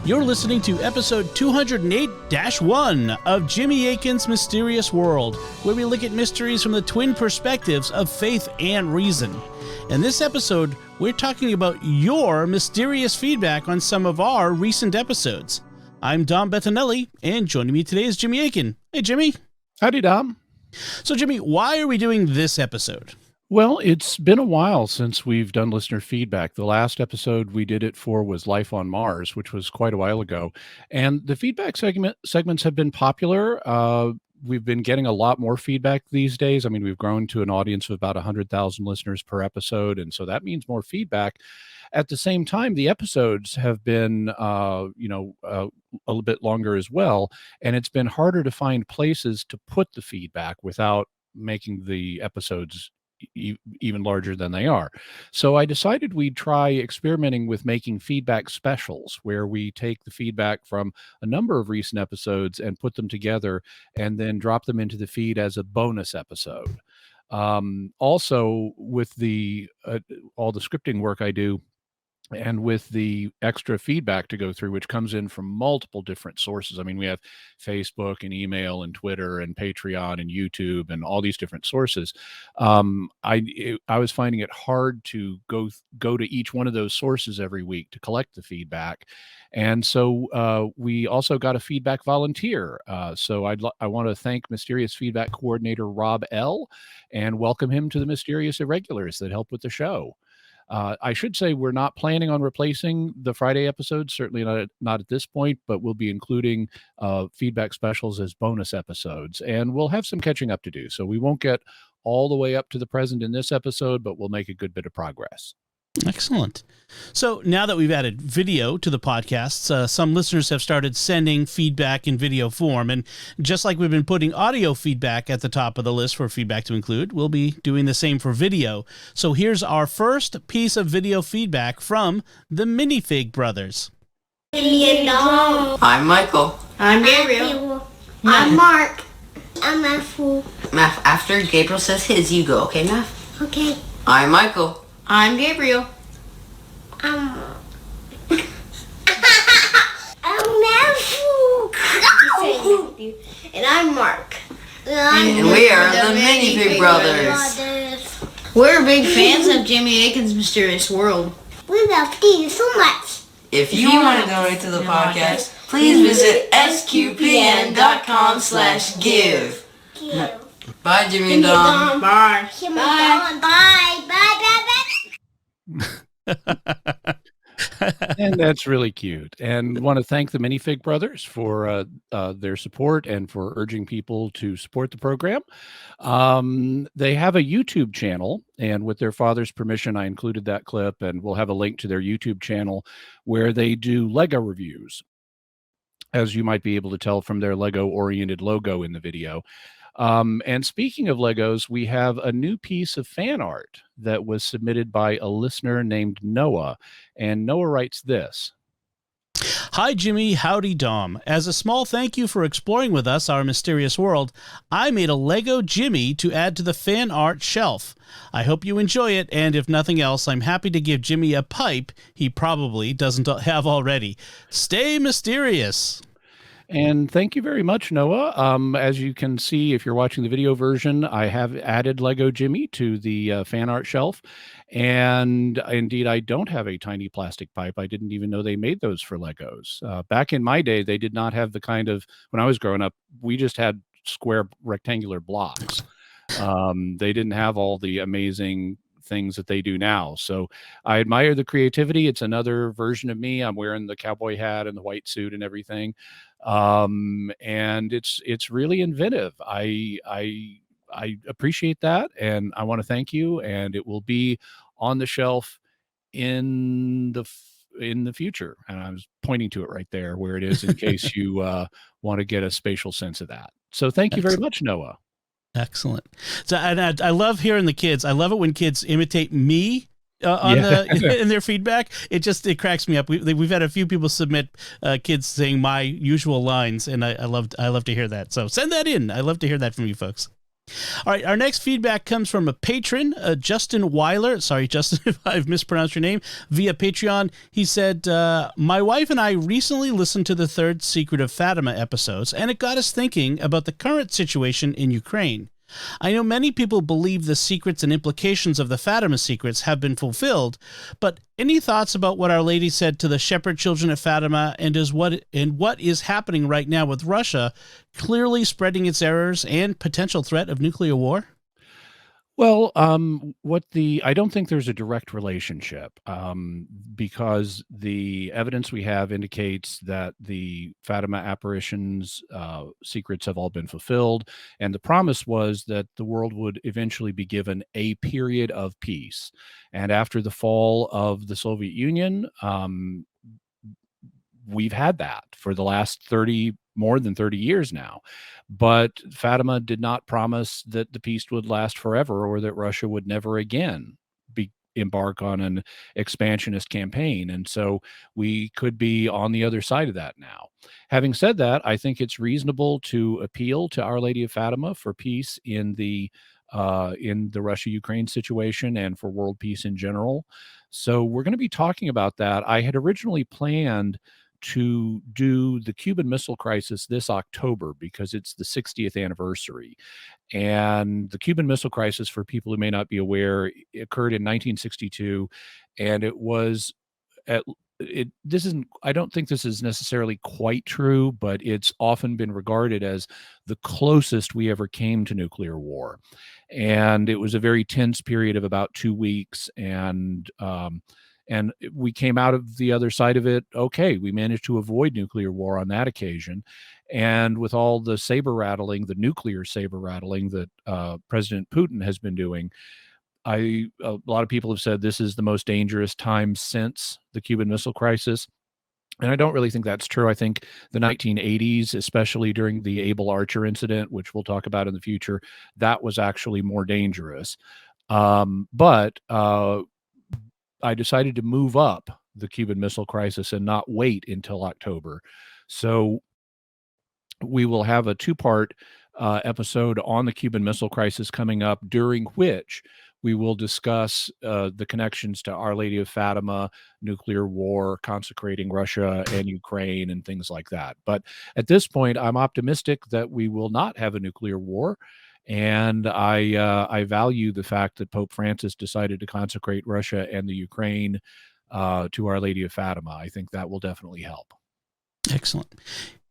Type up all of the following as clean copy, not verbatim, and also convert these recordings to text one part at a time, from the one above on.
You're listening to episode 208-1 of Jimmy Akin's Mysterious World, where we look at mysteries from the twin perspectives of faith and reason. In this episode, we're talking about your mysterious feedback on some of our recent episodes. I'm Dom Bettinelli, and joining me today is Jimmy Akin. Hey, Jimmy. Howdy, Dom. So, Jimmy, why are we doing this episode? Well, it's been a while since we've done listener feedback. The last episode we did it for was Life on Mars, which was quite a while ago. And the feedback segments have been popular. We've been getting a lot more feedback these days. I mean, we've grown to an audience of about 100,000 listeners per episode. And so that means more feedback. At the same time, the episodes have been, a little bit longer as well. And it's been harder to find places to put the feedback without making the episodes even larger than they are. So I decided we'd try experimenting with making feedback specials where we take the feedback from a number of recent episodes and put them together and then drop them into the feed as a bonus episode. Also, with the all the scripting work I do, and with the extra feedback to go through, which comes in from multiple different sources. I mean, we have Facebook and email and Twitter and Patreon and YouTube and all these different sources. I was finding it hard to go to each one of those sources every week to collect the feedback. And so we also got a feedback volunteer. So I want to thank Mysterious Feedback Coordinator Rob L. and welcome him to the Mysterious Irregulars that help with the show. I should say we're not planning on replacing the Friday episodes, certainly not at this point, but we'll be including feedback specials as bonus episodes, and we'll have some catching up to do. So we won't get all the way up to the present in this episode, but we'll make a good bit of progress. Excellent. So now that we've added video to the podcasts, some listeners have started sending feedback in video form. And just like we've been putting audio feedback at the top of the list for feedback to include, we'll be doing the same for video. So here's our first piece of video feedback from the Minifig Brothers. Akin and Dom. I'm Michael. I'm Gabriel. I'm Mark. I'm Matthew. Math, after Gabriel says his, you go. Okay, Math? Okay. I'm Michael. I'm Gabriel. I'm Matthew. And I'm Mark. And we are the Minifig Brothers. We're big fans of Jimmy Akin's Mysterious World. We love you so much. If you want to donate to the podcast, please visit sqpn.com/give. Bye, Jimmy and Dom. Bye. Bye. Bye. Bye. And that's really cute. And want to thank the Minifig Brothers for their support and for urging people to support the program. They have a YouTube channel, and with their father's permission, I included that clip, and we'll have a link to their YouTube channel where they do Lego reviews, as you might be able to tell from their Lego-oriented logo in the video. And speaking of Legos, we have a new piece of fan art that was submitted by a listener named Noah. And Noah writes this. Hi, Jimmy. Howdy, Dom. As a small thank you for exploring with us our mysterious world, I made a Lego Jimmy to add to the fan art shelf. I hope you enjoy it, and if nothing else, I'm happy to give Jimmy a pipe he probably doesn't have already. Stay mysterious. And thank you very much, Noah. As you can see, if you're watching the video version, I have added Lego Jimmy to the fan art shelf. And indeed, I don't have a tiny plastic pipe. I didn't even know they made those for Legos. Back in my day, they did not have the kind of, when I was growing up, we just had square rectangular blocks. They didn't have all the amazing things that they do now. So I admire the creativity. It's another version of me. I'm wearing the cowboy hat and the white suit and everything. And it's really inventive. I appreciate that, and I want to thank you, and it will be on the shelf in the future. And I was pointing to it right there where it is in case you want to get a spatial sense of that. So thank you very much, Noah. Excellent. So, and I love hearing the kids. I love it when kids imitate me in their feedback. It cracks me up. We've had a few people submit kids saying my usual lines, and I love to hear that. So send that in. I love to hear that from you folks. All right, our next feedback comes from a patron, Justin Weiler. Sorry, Justin, if I've mispronounced your name, via Patreon. He said, my wife and I recently listened to the third Secret of Fatima episodes, and it got us thinking about the current situation in Ukraine. I know many people believe the secrets and implications of the Fatima secrets have been fulfilled, but any thoughts about what Our Lady said to the shepherd children of Fatima and what is happening right now with Russia clearly spreading its errors and potential threat of nuclear war? Well, I don't think there's a direct relationship, because the evidence we have indicates that the Fatima apparitions secrets have all been fulfilled, and the promise was that the world would eventually be given a period of peace. And after the fall of the Soviet Union, we've had that for the last more than 30 years now. But Fatima did not promise that the peace would last forever or that Russia would never again embark on an expansionist campaign. And so we could be on the other side of that now. Having said that, I think it's reasonable to appeal to Our Lady of Fatima for peace in the Russia-Ukraine situation and for world peace in general. So we're going to be talking about that. I had originally planned to do the Cuban Missile Crisis this October because it's the 60th anniversary. And the Cuban Missile Crisis, for people who may not be aware, occurred in 1962, and it was I don't think this is necessarily quite true, but it's often been regarded as the closest we ever came to nuclear war. And it was a very tense period of about 2 weeks, and we came out of the other side of it okay. We managed to avoid nuclear war on that occasion. And with all the the nuclear saber rattling that President Putin has been doing, a lot of people have said this is the most dangerous time since the Cuban Missile Crisis. And I don't really think that's true. I think the 1980s, especially during the Able Archer incident, which we'll talk about in the future, that was actually more dangerous. But I decided to move up the Cuban Missile Crisis and not wait until October. So we will have a two-part episode on the Cuban Missile Crisis coming up, during which we will discuss the connections to Our Lady of Fatima, nuclear war, consecrating Russia and Ukraine, and things like that. But at this point, I'm optimistic that we will not have a nuclear war. And I value the fact that Pope Francis decided to consecrate Russia and the Ukraine to Our Lady of Fatima. I think that will definitely help. Excellent.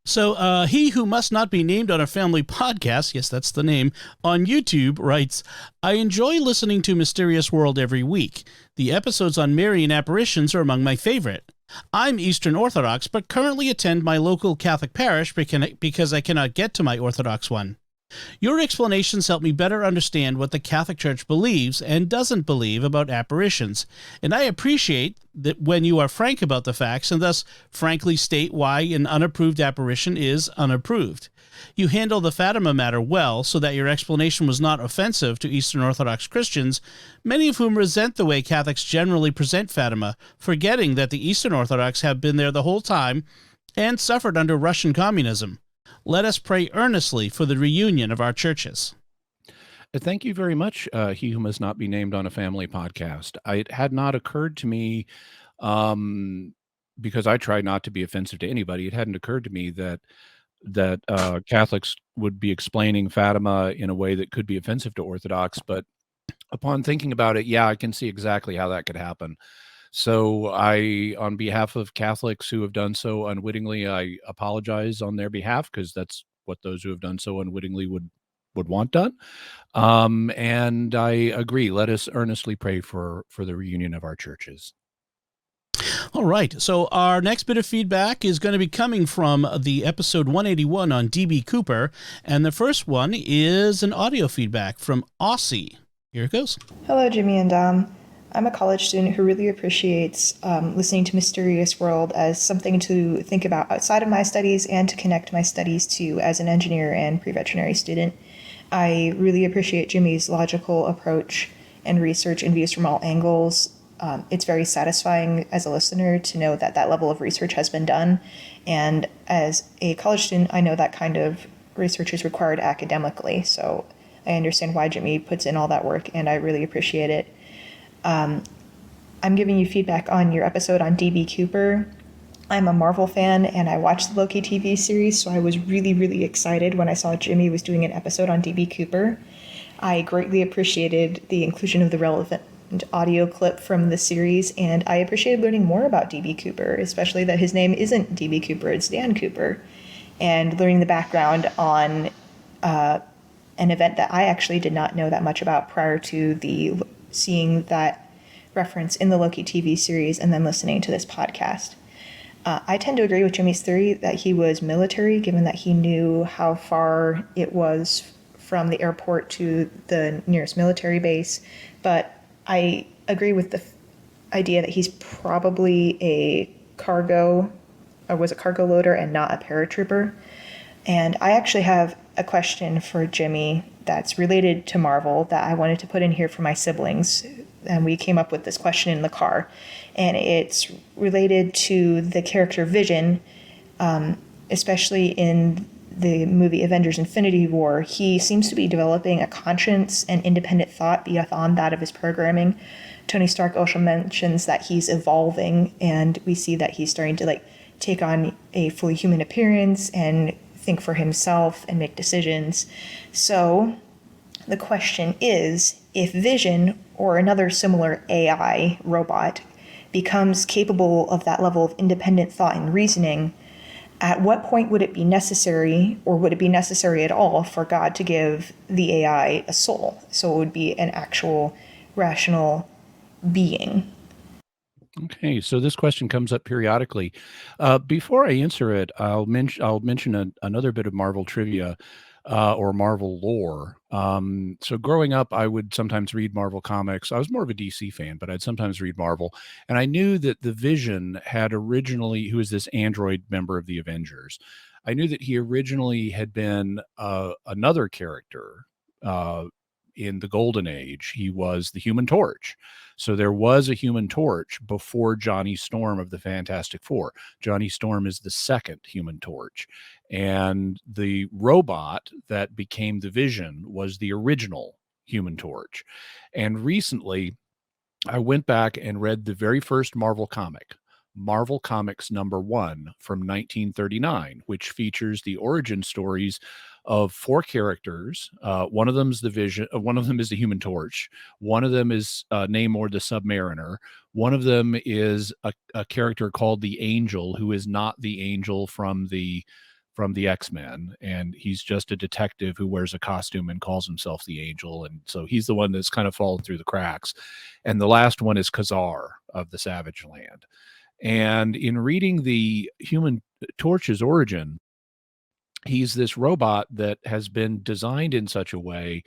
So he who must not be named on a family podcast, yes, that's the name, on YouTube writes, I enjoy listening to Mysterious World every week. The episodes on Marian apparitions are among my favorite. I'm Eastern Orthodox, but currently attend my local Catholic parish because I cannot get to my Orthodox one. Your explanations help me better understand what the Catholic Church believes and doesn't believe about apparitions, and I appreciate that when you are frank about the facts and thus frankly state why an unapproved apparition is unapproved. You handle the Fatima matter well so that your explanation was not offensive to Eastern Orthodox Christians, many of whom resent the way Catholics generally present Fatima, forgetting that the Eastern Orthodox have been there the whole time and suffered under Russian communism. Let us pray earnestly for the reunion of our churches. Thank you very much, he who must not be named on a family podcast. It had not occurred to me, because I try not to be offensive to anybody, it hadn't occurred to me that Catholics would be explaining Fatima in a way that could be offensive to Orthodox. But upon thinking about it, yeah, I can see exactly how that could happen. So on behalf of Catholics who have done so unwittingly, I apologize on their behalf, because that's what those who have done so unwittingly would want done. And I agree. Let us earnestly pray for the reunion of our churches. All right. So our next bit of feedback is going to be coming from the episode 181 on D.B. Cooper. And the first one is an audio feedback from Aussie. Here it goes. Hello, Jimmy and Dom. I'm a college student who really appreciates listening to Mysterious World as something to think about outside of my studies and to connect my studies to as an engineer and pre-veterinary student. I really appreciate Jimmy's logical approach and research and views from all angles. It's very satisfying as a listener to know that that level of research has been done. And as a college student, I know that kind of research is required academically. So I understand why Jimmy puts in all that work, and I really appreciate it. I'm giving you feedback on your episode on D.B. Cooper. I'm a Marvel fan, and I watched the Loki TV series, so I was really, really excited when I saw Jimmy was doing an episode on D.B. Cooper. I greatly appreciated the inclusion of the relevant audio clip from the series, and I appreciated learning more about D.B. Cooper, especially that his name isn't D.B. Cooper, it's Dan Cooper, and learning the background on an event that I actually did not know that much about prior to seeing that reference in the Loki TV series and then listening to this podcast. I tend to agree with Jimmy's theory that he was military, given that he knew how far it was from the airport to the nearest military base, but I agree with the idea that he's probably was a cargo loader and not a paratrooper. And I actually have a question for Jimmy that's related to Marvel that I wanted to put in here for my siblings. And we came up with this question in the car. And it's related to the character Vision, especially in the movie Avengers Infinity War. He seems to be developing a conscience and independent thought beyond that of his programming. Tony Stark also mentions that he's evolving, and we see that he's starting to take on a fully human appearance and think for himself and make decisions. So the question is, if Vision or another similar AI robot becomes capable of that level of independent thought and reasoning, at what point would it be necessary, or would it be necessary at all, for God to give the AI a soul? So it would be an actual rational being. Okay, so this question comes up periodically. Before I answer it, I'll mention another bit of Marvel trivia or Marvel lore. So growing up, I would sometimes read Marvel comics. I was more of a DC fan, but I'd sometimes read Marvel. And I knew that the Vision had originally, who is this android member of the Avengers, I knew that he originally had been another character in the Golden Age. He was the Human Torch. So there was a Human Torch before Johnny Storm of the Fantastic Four. Johnny Storm is the second Human Torch. And the robot that became the Vision was the original Human Torch. And recently, I went back and read the very first Marvel comic, Marvel Comics #1 from 1939, which features the origin stories of 4 characters. One of them is the Vision. One of them is the Human Torch. One of them is Namor the Submariner. One of them is a character called the Angel, who is not the Angel from the X-Men, and he's just a detective who wears a costume and calls himself the Angel, and so he's the one that's kind of fallen through the cracks. And the last one is Khazar of the Savage Land. And in reading the Human Torch's origin, he's this robot that has been designed in such a way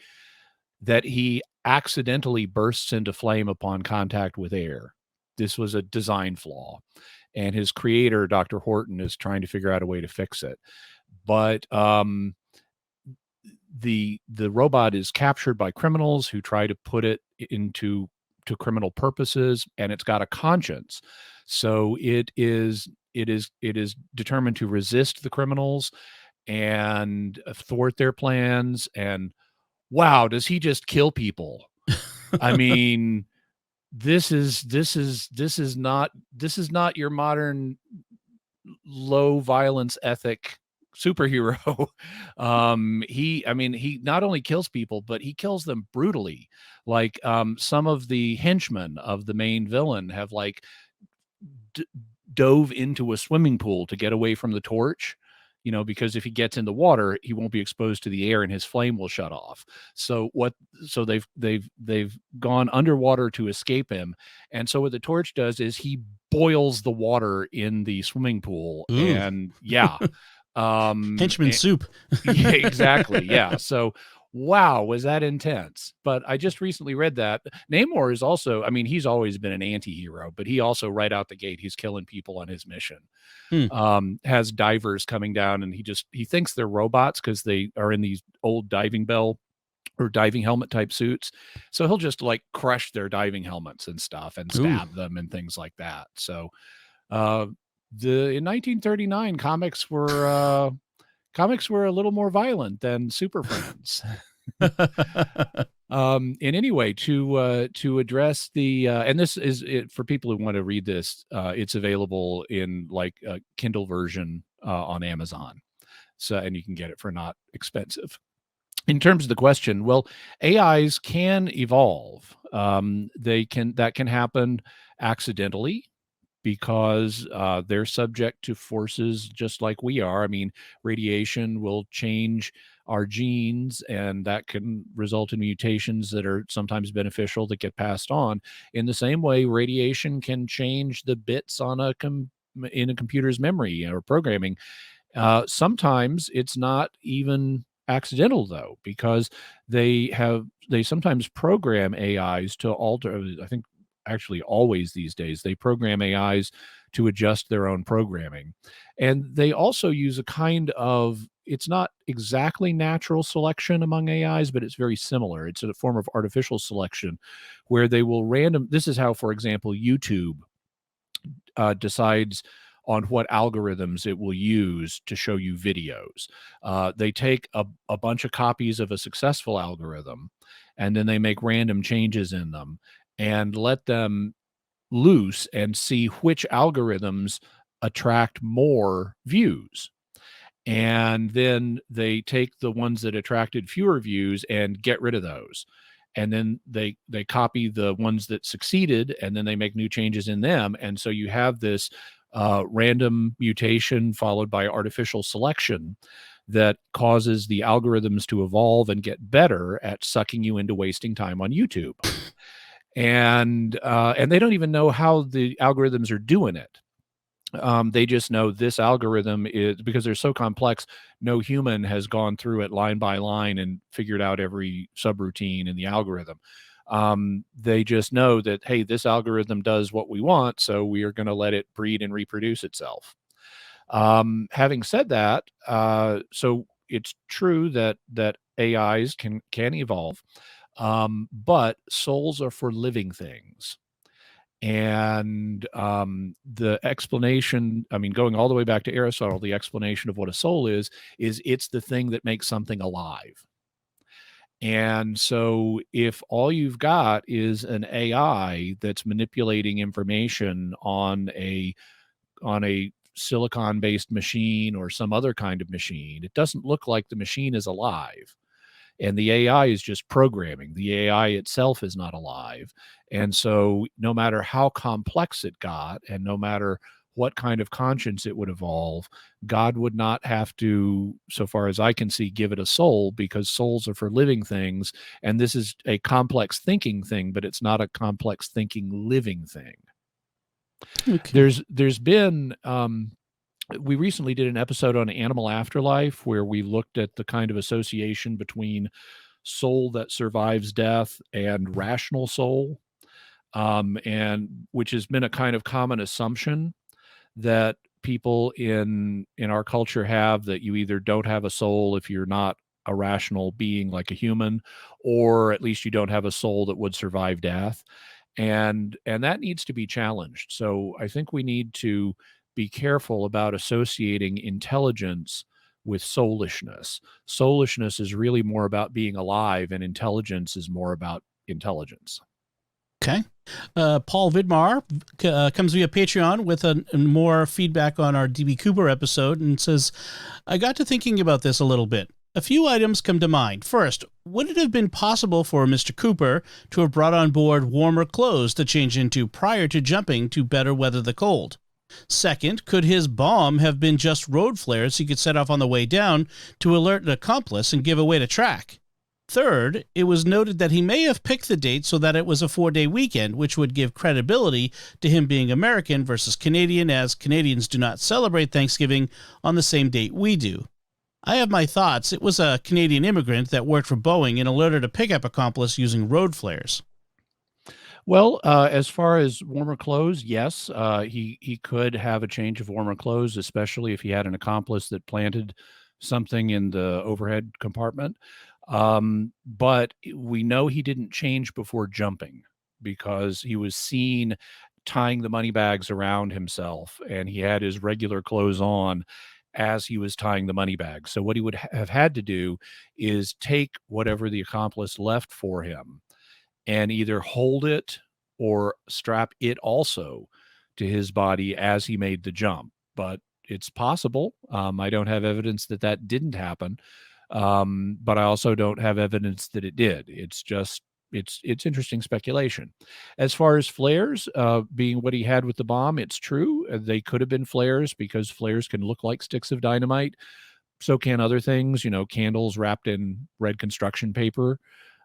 that he accidentally bursts into flame upon contact with air. This was a design flaw, and his creator, Dr. Horton, is trying to figure out a way to fix it. But the robot is captured by criminals who try to put it into criminal purposes, and it's got a conscience. So it is determined to resist the criminals and thwart their plans. And wow, does he just kill people? I mean, this is not your modern low violence ethic superhero. He not only kills people, but he kills them brutally. Like some of the henchmen of the main villain have dove into a swimming pool to get away from the torch, because if he gets in the water, he won't be exposed to the air and his flame will shut off. So they've gone underwater to escape him. And so what the torch does is he boils the water in the swimming pool. Ooh. And yeah. Henchman soup. Yeah, exactly. Yeah. So wow, was that intense. But I just recently read that Namor is also, he's always been an anti-hero, but he also, right out the gate, he's killing people on his mission. Has divers coming down, and he thinks they're robots because they are in these old diving bell or diving helmet type suits. So he'll just crush their diving helmets and stuff and stab them and things like that. So in 1939, comics were a little more violent than Super Friends. In any way, to address the and this is it for people who want to read this. It's available in like a Kindle version on Amazon, so and you can get it for not expensive. In terms of the question, well, AIs can evolve. That can happen accidentally because they're subject to forces just like we are. I mean, radiation will change our genes, and that can result in mutations that are sometimes beneficial that get passed on. In the same way, radiation can change the bits on in a computer's memory or programming. Sometimes it's not even accidental though, because they sometimes program AIs to alter. I think actually always these days they program AIs to adjust their own programming, and they also use a kind of, it's not exactly natural selection among AIs, but it's very similar. It's a form of artificial selection where they will this is how, for example, YouTube decides on what algorithms it will use to show you videos. They take a bunch of copies of a successful algorithm, and then they make random changes in them and let them loose and see which algorithms attract more views. And then they take the ones that attracted fewer views and get rid of those. And then they copy the ones that succeeded, and then they make new changes in them. And so you have this random mutation followed by artificial selection that causes the algorithms to evolve and get better at sucking you into wasting time on YouTube. And they don't even know how the algorithms are doing it. They just know this algorithm is, because they're so complex, no human has gone through it line by line and figured out every subroutine in the algorithm. They just know that, hey, this algorithm does what we want, so we are going to let it breed and reproduce itself. Having said that, so it's true that AIs can evolve, but souls are for living things. And the explanation, I mean, going all the way back to Aristotle, the explanation of what a soul is it's the thing that makes something alive. And so if all you've got is an AI that's manipulating information on a silicon-based machine or some other kind of machine, it doesn't look like the machine is alive. And the AI is just programming. The AI itself is not alive. And so no matter how complex it got, and no matter what kind of conscience it would evolve, God would not have to, so far as I can see, give it a soul, because souls are for living things. And this is a complex thinking thing, but it's not a complex thinking living thing. Okay. There's been we recently did an episode on animal afterlife where we looked at the kind of association between soul that survives death and rational soul, and which has been a kind of common assumption that people in our culture have, that you either don't have a soul if you're not a rational being like a human, or at least you don't have a soul that would survive death. And that needs to be challenged. So I think we need to be careful about associating intelligence with soulishness. Soulishness is really more about being alive, and intelligence is more about intelligence. Okay. Paul Vidmar comes via Patreon with more feedback on our D.B. Cooper episode and says, I got to thinking about this a little bit. A few items come to mind. First, would it have been possible for Mr. Cooper to have brought on board warmer clothes to change into prior to jumping to better weather the cold? Second, could his bomb have been just road flares he could set off on the way down to alert an accomplice and give away the track? Third, it was noted that he may have picked the date so that it was a 4-day weekend, which would give credibility to him being American versus Canadian, as Canadians do not celebrate Thanksgiving on the same date we do. I have my thoughts. It was a Canadian immigrant that worked for Boeing and alerted a pickup accomplice using road flares. Well, as far as warmer clothes, yes, he could have a change of warmer clothes, especially if he had an accomplice that planted something in the overhead compartment. But we know he didn't change before jumping, because he was seen tying the money bags around himself, and he had his regular clothes on. as he was tying the money bag. So what he would have had to do is take whatever the accomplice left for him and either hold it or strap it also to his body as he made the jump. But it's possible. I don't have evidence that that didn't happen, but I also don't have evidence that it did. It's just it's interesting speculation. As far as flares being what he had with the bomb, it's true. They could have been flares because flares can look like sticks of dynamite. So can other things, candles wrapped in red construction paper.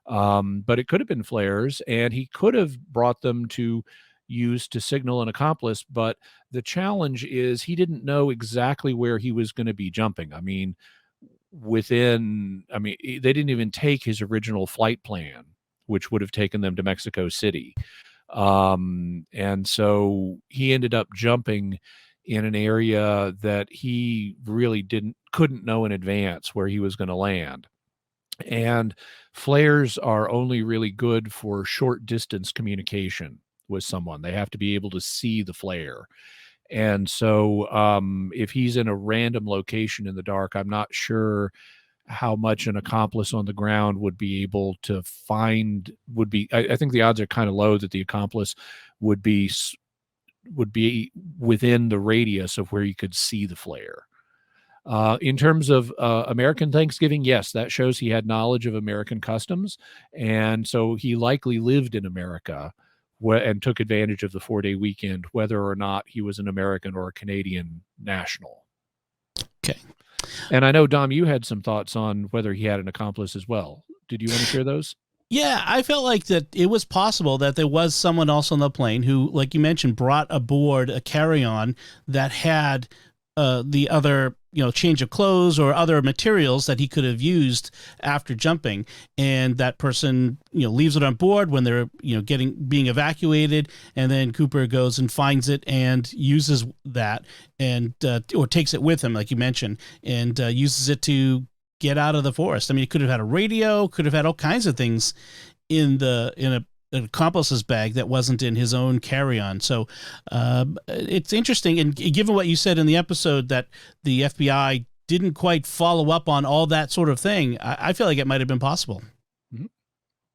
But it could have been flares, and he could have brought them to use to signal an accomplice. But the challenge is he didn't know exactly where he was going to be jumping. They didn't even take his original flight plan, which would have taken them to Mexico City. And so he ended up jumping in an area that he really couldn't know in advance where he was going to land. And flares are only really good for short distance communication with someone. They have to be able to see the flare. And so if he's in a random location in the dark, I'm not sure how much an accomplice on the ground would be able to find. I think the odds are kind of low that the accomplice would be within the radius of where you could see the flare. In terms of American Thanksgiving, yes, that shows he had knowledge of American customs. And so he likely lived in America and took advantage of the 4-day weekend, whether or not he was an American or a Canadian national. Okay. And I know, Dom, you had some thoughts on whether he had an accomplice as well. Did you want to share those? Yeah, I felt like that it was possible that there was someone else on the plane who, like you mentioned, brought aboard a carry-on that had the other, change of clothes or other materials that he could have used after jumping. And that person, leaves it on board when they're, being evacuated. And then Cooper goes and finds it and uses that or takes it with him, like you mentioned, and uses it to get out of the forest. I mean, he could have had a radio, could have had all kinds of things in an accomplice's bag that wasn't in his own carry-on. So it's interesting. And given what you said in the episode that the FBI didn't quite follow up on all that sort of thing, I feel like it might have been possible. Mm-hmm.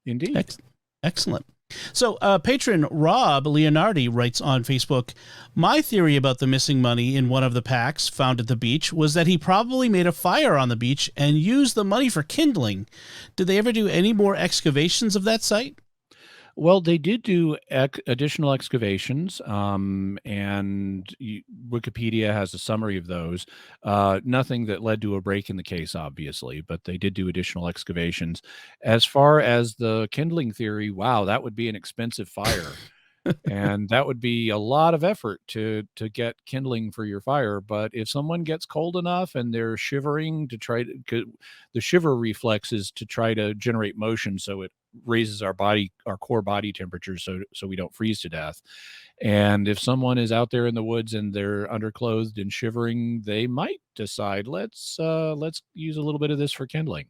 Indeed. Excellent. So patron Rob Leonardi writes on Facebook, my theory about the missing money in one of the packs found at the beach was that he probably made a fire on the beach and used the money for kindling. Did they ever do any more excavations of that site? Well, they did do additional excavations, and Wikipedia has a summary of those. Nothing that led to a break in the case, obviously, but they did do additional excavations. As far as the kindling theory, wow, that would be an expensive fire. And that would be a lot of effort to get kindling for your fire. But if someone gets cold enough and they're shivering the shiver reflex is to try to generate motion, so it raises our core body temperature so we don't freeze to death. And if someone is out there in the woods and they're underclothed and shivering, they might decide, let's use a little bit of this for kindling.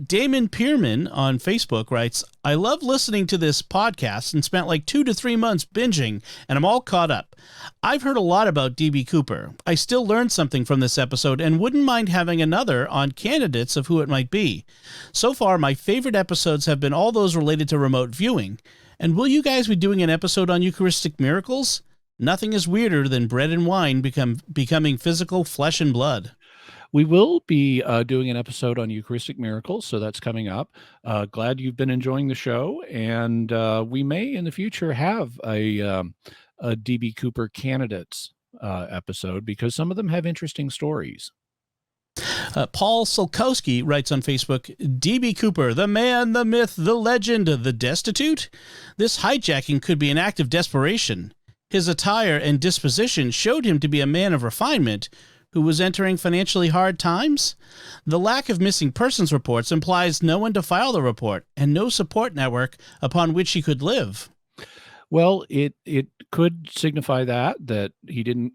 Damon Pierman on Facebook writes, I love listening to this podcast and spent like 2 to 3 months binging, and I'm all caught up. I've heard a lot about D.B. Cooper. I still learned something from this episode and wouldn't mind having another on candidates of who it might be. So far, my favorite episodes have been all those related to remote viewing. And will you guys be doing an episode on Eucharistic miracles? Nothing is weirder than bread and wine becoming physical flesh and blood. We will be doing an episode on Eucharistic miracles, so that's coming up. Glad you've been enjoying the show, and we may in the future have a D.B. Cooper candidates episode because some of them have interesting stories. Paul Sulkowski writes on Facebook, D.B. Cooper, the man, the myth, the legend, the destitute? This hijacking could be an act of desperation. His attire and disposition showed him to be a man of refinement who was entering financially hard times? The lack of missing persons reports implies no one to file the report and no support network upon which he could live. Well, it could signify that he didn't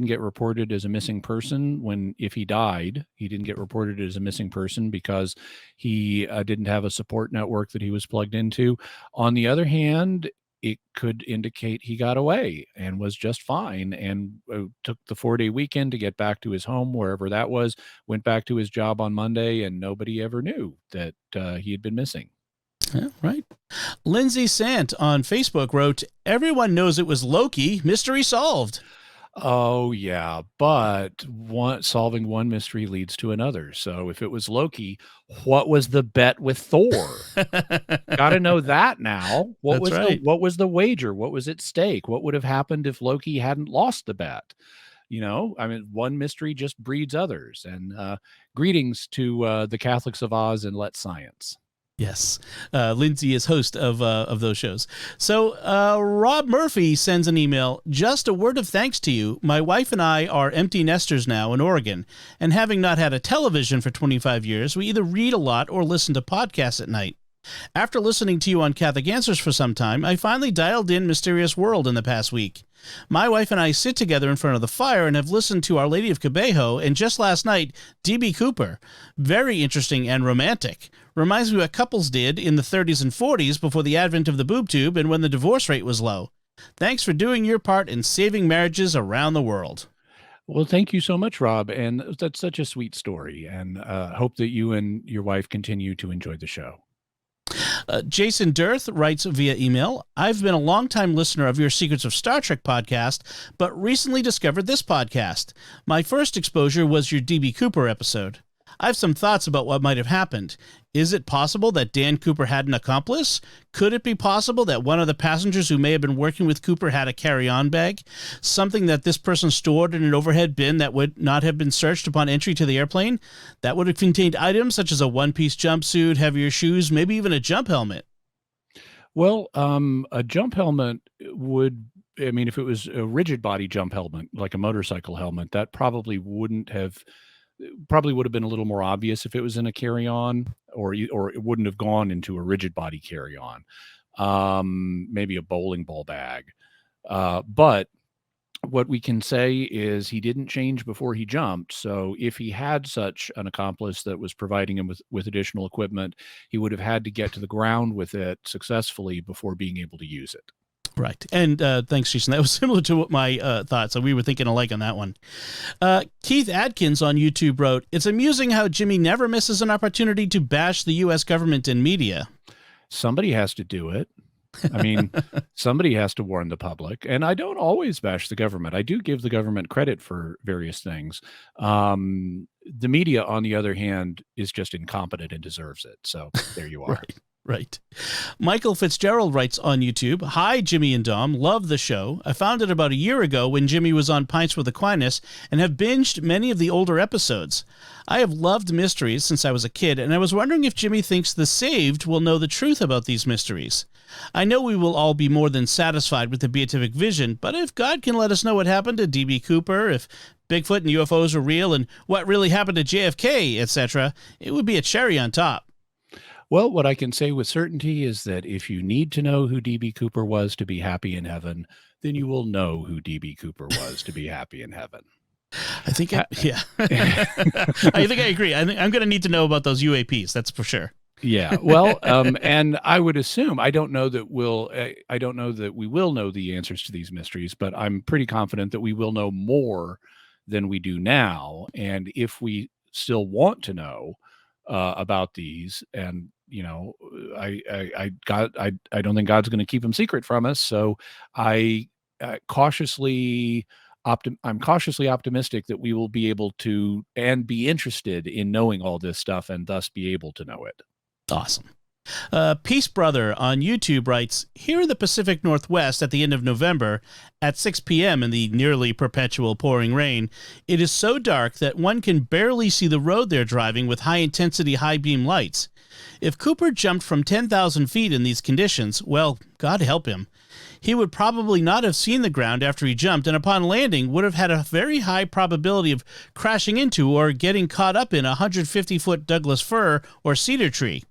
get reported as a missing person if he died. He didn't get reported as a missing person because he didn't have a support network that he was plugged into. On the other hand, it could indicate he got away and was just fine and took the 4-day weekend to get back to his home, wherever that was, went back to his job on Monday, and nobody ever knew that he had been missing. Yeah, right. Lindsay Sant on Facebook wrote, "Everyone knows it was Loki. Mystery solved." Oh, yeah, but solving one mystery leads to another. So if it was Loki, what was the bet with Thor? Got to know that now. What was the wager? What was at stake? What would have happened if Loki hadn't lost the bet? I mean, one mystery just breeds others. And greetings to the Catholics of Oz and Let's Science. Yes. Lindsay is host of those shows. So Rob Murphy sends an email. "Just a word of thanks to you. My wife and I are empty nesters now in Oregon, and having not had a television for 25 years, we either read a lot or listen to podcasts at night. After listening to you on Catholic Answers for some time, I finally dialed in Mysterious World in the past week. My wife and I sit together in front of the fire and have listened to Our Lady of Cabejo, and just last night, D.B. Cooper. Very interesting and romantic. Reminds me what couples did in the 30s and 40s before the advent of the boob tube and when the divorce rate was low. Thanks for doing your part in saving marriages around the world." Well, thank you so much, Rob. And that's such a sweet story. And hope that you and your wife continue to enjoy the show. Jason Dirth writes via email, "I've been a longtime listener of your Secrets of Star Trek podcast, but recently discovered this podcast. My first exposure was your D.B. Cooper episode. I have some thoughts about what might have happened. Is it possible that Dan Cooper had an accomplice? Could it be possible that one of the passengers who may have been working with Cooper had a carry-on bag? Something that this person stored in an overhead bin that would not have been searched upon entry to the airplane? That would have contained items such as a one-piece jumpsuit, heavier shoes, maybe even a jump helmet." Well, a jump helmet would, I mean, if it was a rigid body jump helmet, like a motorcycle helmet, that probably would have been a little more obvious if it was in a carry-on, or it wouldn't have gone into a rigid body carry-on. Maybe a bowling ball bag. But what we can say is he didn't change before he jumped. So if he had such an accomplice that was providing him with additional equipment, he would have had to get to the ground with it successfully before being able to use it. Right. And thanks, Jason. That was similar to what my thoughts. So we were thinking alike on that one. Keith Adkins on YouTube wrote, "It's amusing how Jimmy never misses an opportunity to bash the U.S. government and media." Somebody has to do it. I mean, somebody has to warn the public. And I don't always bash the government. I do give the government credit for various things. The media, on the other hand, is just incompetent and deserves it. So there you are. Right. Michael Fitzgerald writes on YouTube, "Hi, Jimmy and Dom. Love the show. I found it about a year ago when Jimmy was on Pints with Aquinas and have binged many of the older episodes. I have loved mysteries since I was a kid, and I was wondering if Jimmy thinks the saved will know the truth about these mysteries. I know we will all be more than satisfied with the beatific vision, but if God can let us know what happened to D.B. Cooper, if Bigfoot and UFOs are real, and what really happened to JFK, etc., it would be a cherry on top." Well, what I can say with certainty is that if you need to know who D.B. Cooper was to be happy in heaven, then you will know who D.B. Cooper was to be happy in heaven. I think, yeah. I think I agree. I'm going to need to know about those UAPs. That's for sure. Yeah. Well, and I would assume, I don't know that we will know the answers to these mysteries, but I'm pretty confident that we will know more than we do now. And if we still want to know about these, and I don't think God's going to keep them secret from us. So I'm cautiously optimistic that we will be able to and be interested in knowing all this stuff and thus be able to know it. Awesome. Peace Brother on YouTube writes, "Here in the Pacific Northwest at the end of November, at 6 p.m. in the nearly perpetual pouring rain, it is so dark that one can barely see the road they're driving with high-intensity high-beam lights. If Cooper jumped from 10,000 feet in these conditions, well, God help him. He would probably not have seen the ground after he jumped, and upon landing would have had a very high probability of crashing into or getting caught up in a 150-foot Douglas fir or cedar tree.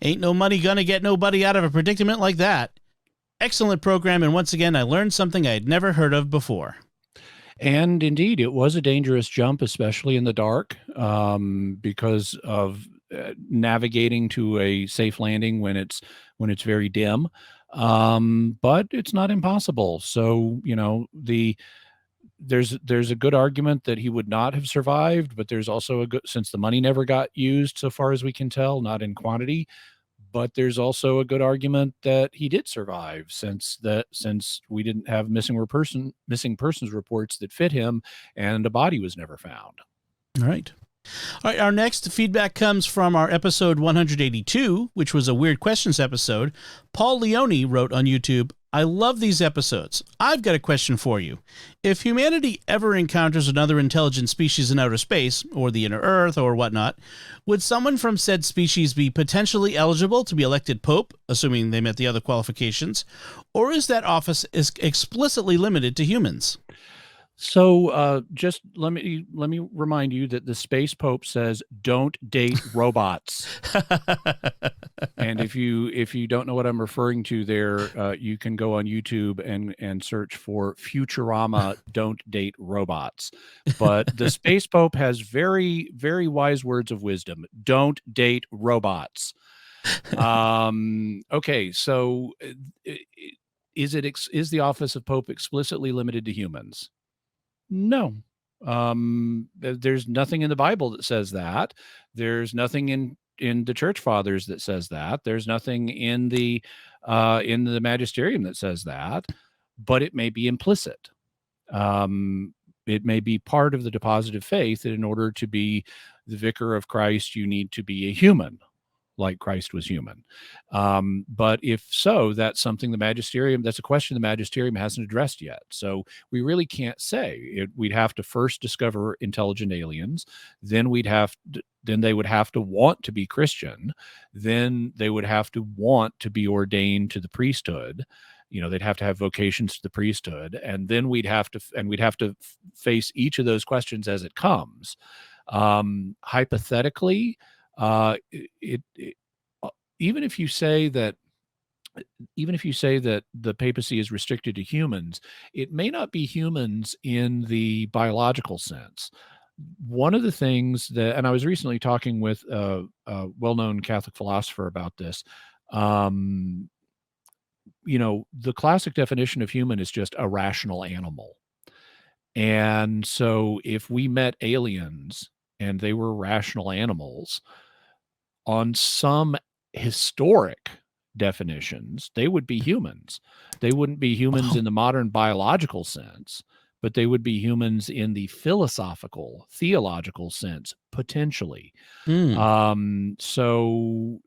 Ain't no money gonna get nobody out of a predicament like that. Excellent program, and once again, I learned something I had never heard of before." And indeed, it was a dangerous jump, especially in the dark, because of navigating to a safe landing when it's very dim. But it's not impossible. So, there's a good argument that he would not have survived, but there's also a good, since the money never got used so far as we can tell, not in quantity, but there's also a good argument that he did survive, since we didn't have missing persons reports that fit him, and a body was never found. All right. All right, our next feedback comes from our episode 182, which was a Weird Questions episode. Paul Leone wrote on YouTube, I love these episodes. I've got a question for you. If humanity ever encounters another intelligent species in outer space, or the inner Earth, or whatnot, would someone from said species be potentially eligible to be elected Pope, assuming they met the other qualifications, or is that office explicitly limited to humans? So just let me remind you that the Space Pope says, don't date robots. And if you don't know what I'm referring to there, you can go on YouTube and search for Futurama, don't date robots. But the Space Pope has very, very wise words of wisdom. Don't date robots. Okay, so is the office of Pope explicitly limited to humans? No. There's nothing in the Bible that says that. There's nothing in the church fathers that says that. There's nothing in the magisterium that says that, but it may be implicit. It may be part of the deposit of faith that in order to be the vicar of Christ, you need to be a human, like Christ was human. But if so, that's something that's a question the magisterium hasn't addressed yet. So we really can't say. We'd have to first discover intelligent aliens, then they would have to want to be Christian, then they would have to want to be ordained to the priesthood. They'd have to have vocations to the priesthood, and then we'd have to face each of those questions as it comes. Hypothetically, even if you say that the papacy is restricted to humans, it may not be humans in the biological sense. One of the things that, and I was recently talking with a well-known Catholic philosopher about this, the classic definition of human is just a rational animal. And so if we met aliens and they were rational animals, on some historic definitions, they would be humans. They wouldn't be humans in the modern biological sense, but they would be humans in the philosophical, theological sense, potentially. So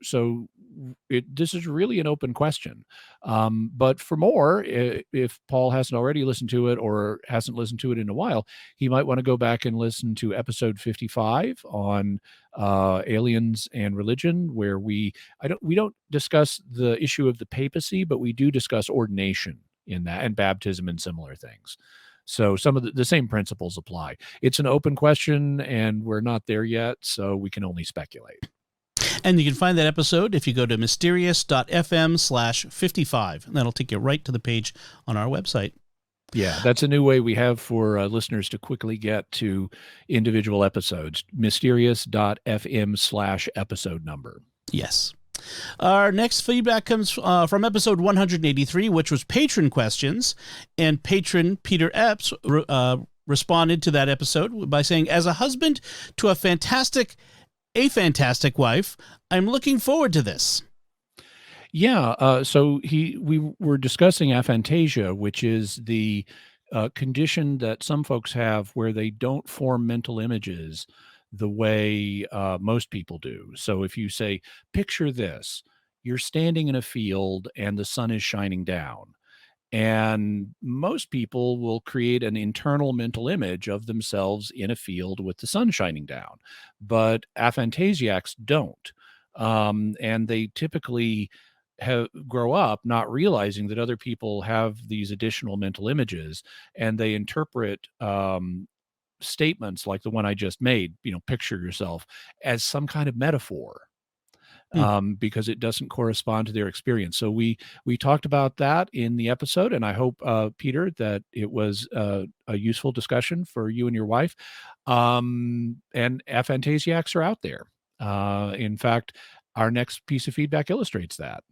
this is really an open question. But for more, if Paul hasn't already listened to it or hasn't listened to it in a while, he might want to go back and listen to episode 55 on aliens and religion, where we don't discuss the issue of the papacy, but we do discuss ordination in that, and baptism and similar things. So some of the same principles apply. It's an open question, and we're not there yet, so we can only speculate. And you can find that episode if you go to mysterious.fm/55. And that'll take you right to the page on our website. Yeah, that's a new way we have for listeners to quickly get to individual episodes. Mysterious.fm/episode number. Yes. Our next feedback comes from episode 183, which was patron questions. And patron Peter Epps responded to that episode by saying, as a husband to a fantastic wife, I'm looking forward to this. Yeah, so we were discussing aphantasia, which is the condition that some folks have where they don't form mental images the way most people do. So if you say, picture this, you're standing in a field and the sun is shining down. And most people will create an internal mental image of themselves in a field with the sun shining down. But aphantasiacs don't. And they typically grow up not realizing that other people have these additional mental images, and they interpret statements like the one I just made, picture yourself, as some kind of metaphor. Because it doesn't correspond to their experience. So we talked about that in the episode, and I hope, Peter, that it was a useful discussion for you and your wife. And aphantasiacs are out there. In fact, our next piece of feedback illustrates that.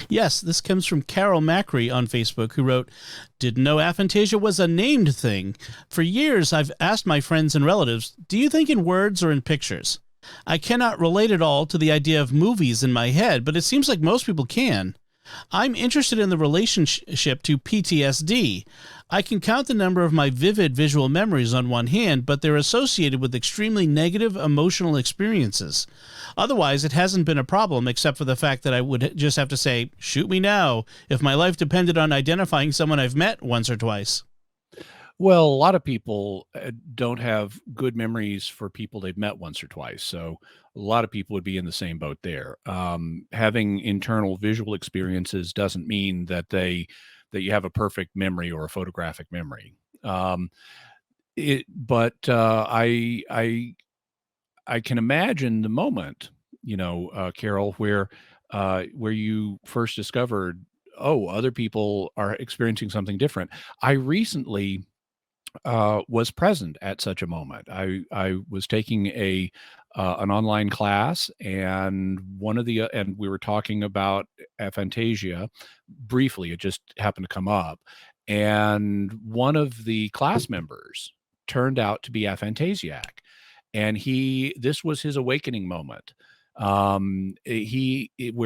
Yes, this comes from Carol Macri on Facebook, who wrote, "Didn't know aphantasia was a named thing. For years, I've asked my friends and relatives, do you think in words or in pictures? I cannot relate at all to the idea of movies in my head, but it seems like most people can. I'm interested in the relationship to PTSD. I can count the number of my vivid visual memories on one hand, but they're associated with extremely negative emotional experiences. Otherwise, it hasn't been a problem except for the fact that I would just have to say, shoot me now, if my life depended on identifying someone I've met once or twice." Well, a lot of people don't have good memories for people they've met once or twice. So a lot of people would be in the same boat there. Having internal visual experiences doesn't mean that you have a perfect memory or a photographic memory. But I can imagine the moment, Carol, where you first discovered, oh, other people are experiencing something different. I recently was present at such a moment. I was taking an online class, and and we were talking about aphantasia briefly. It just happened to come up, and one of the class members turned out to be aphantasiac, and this was his awakening moment. Where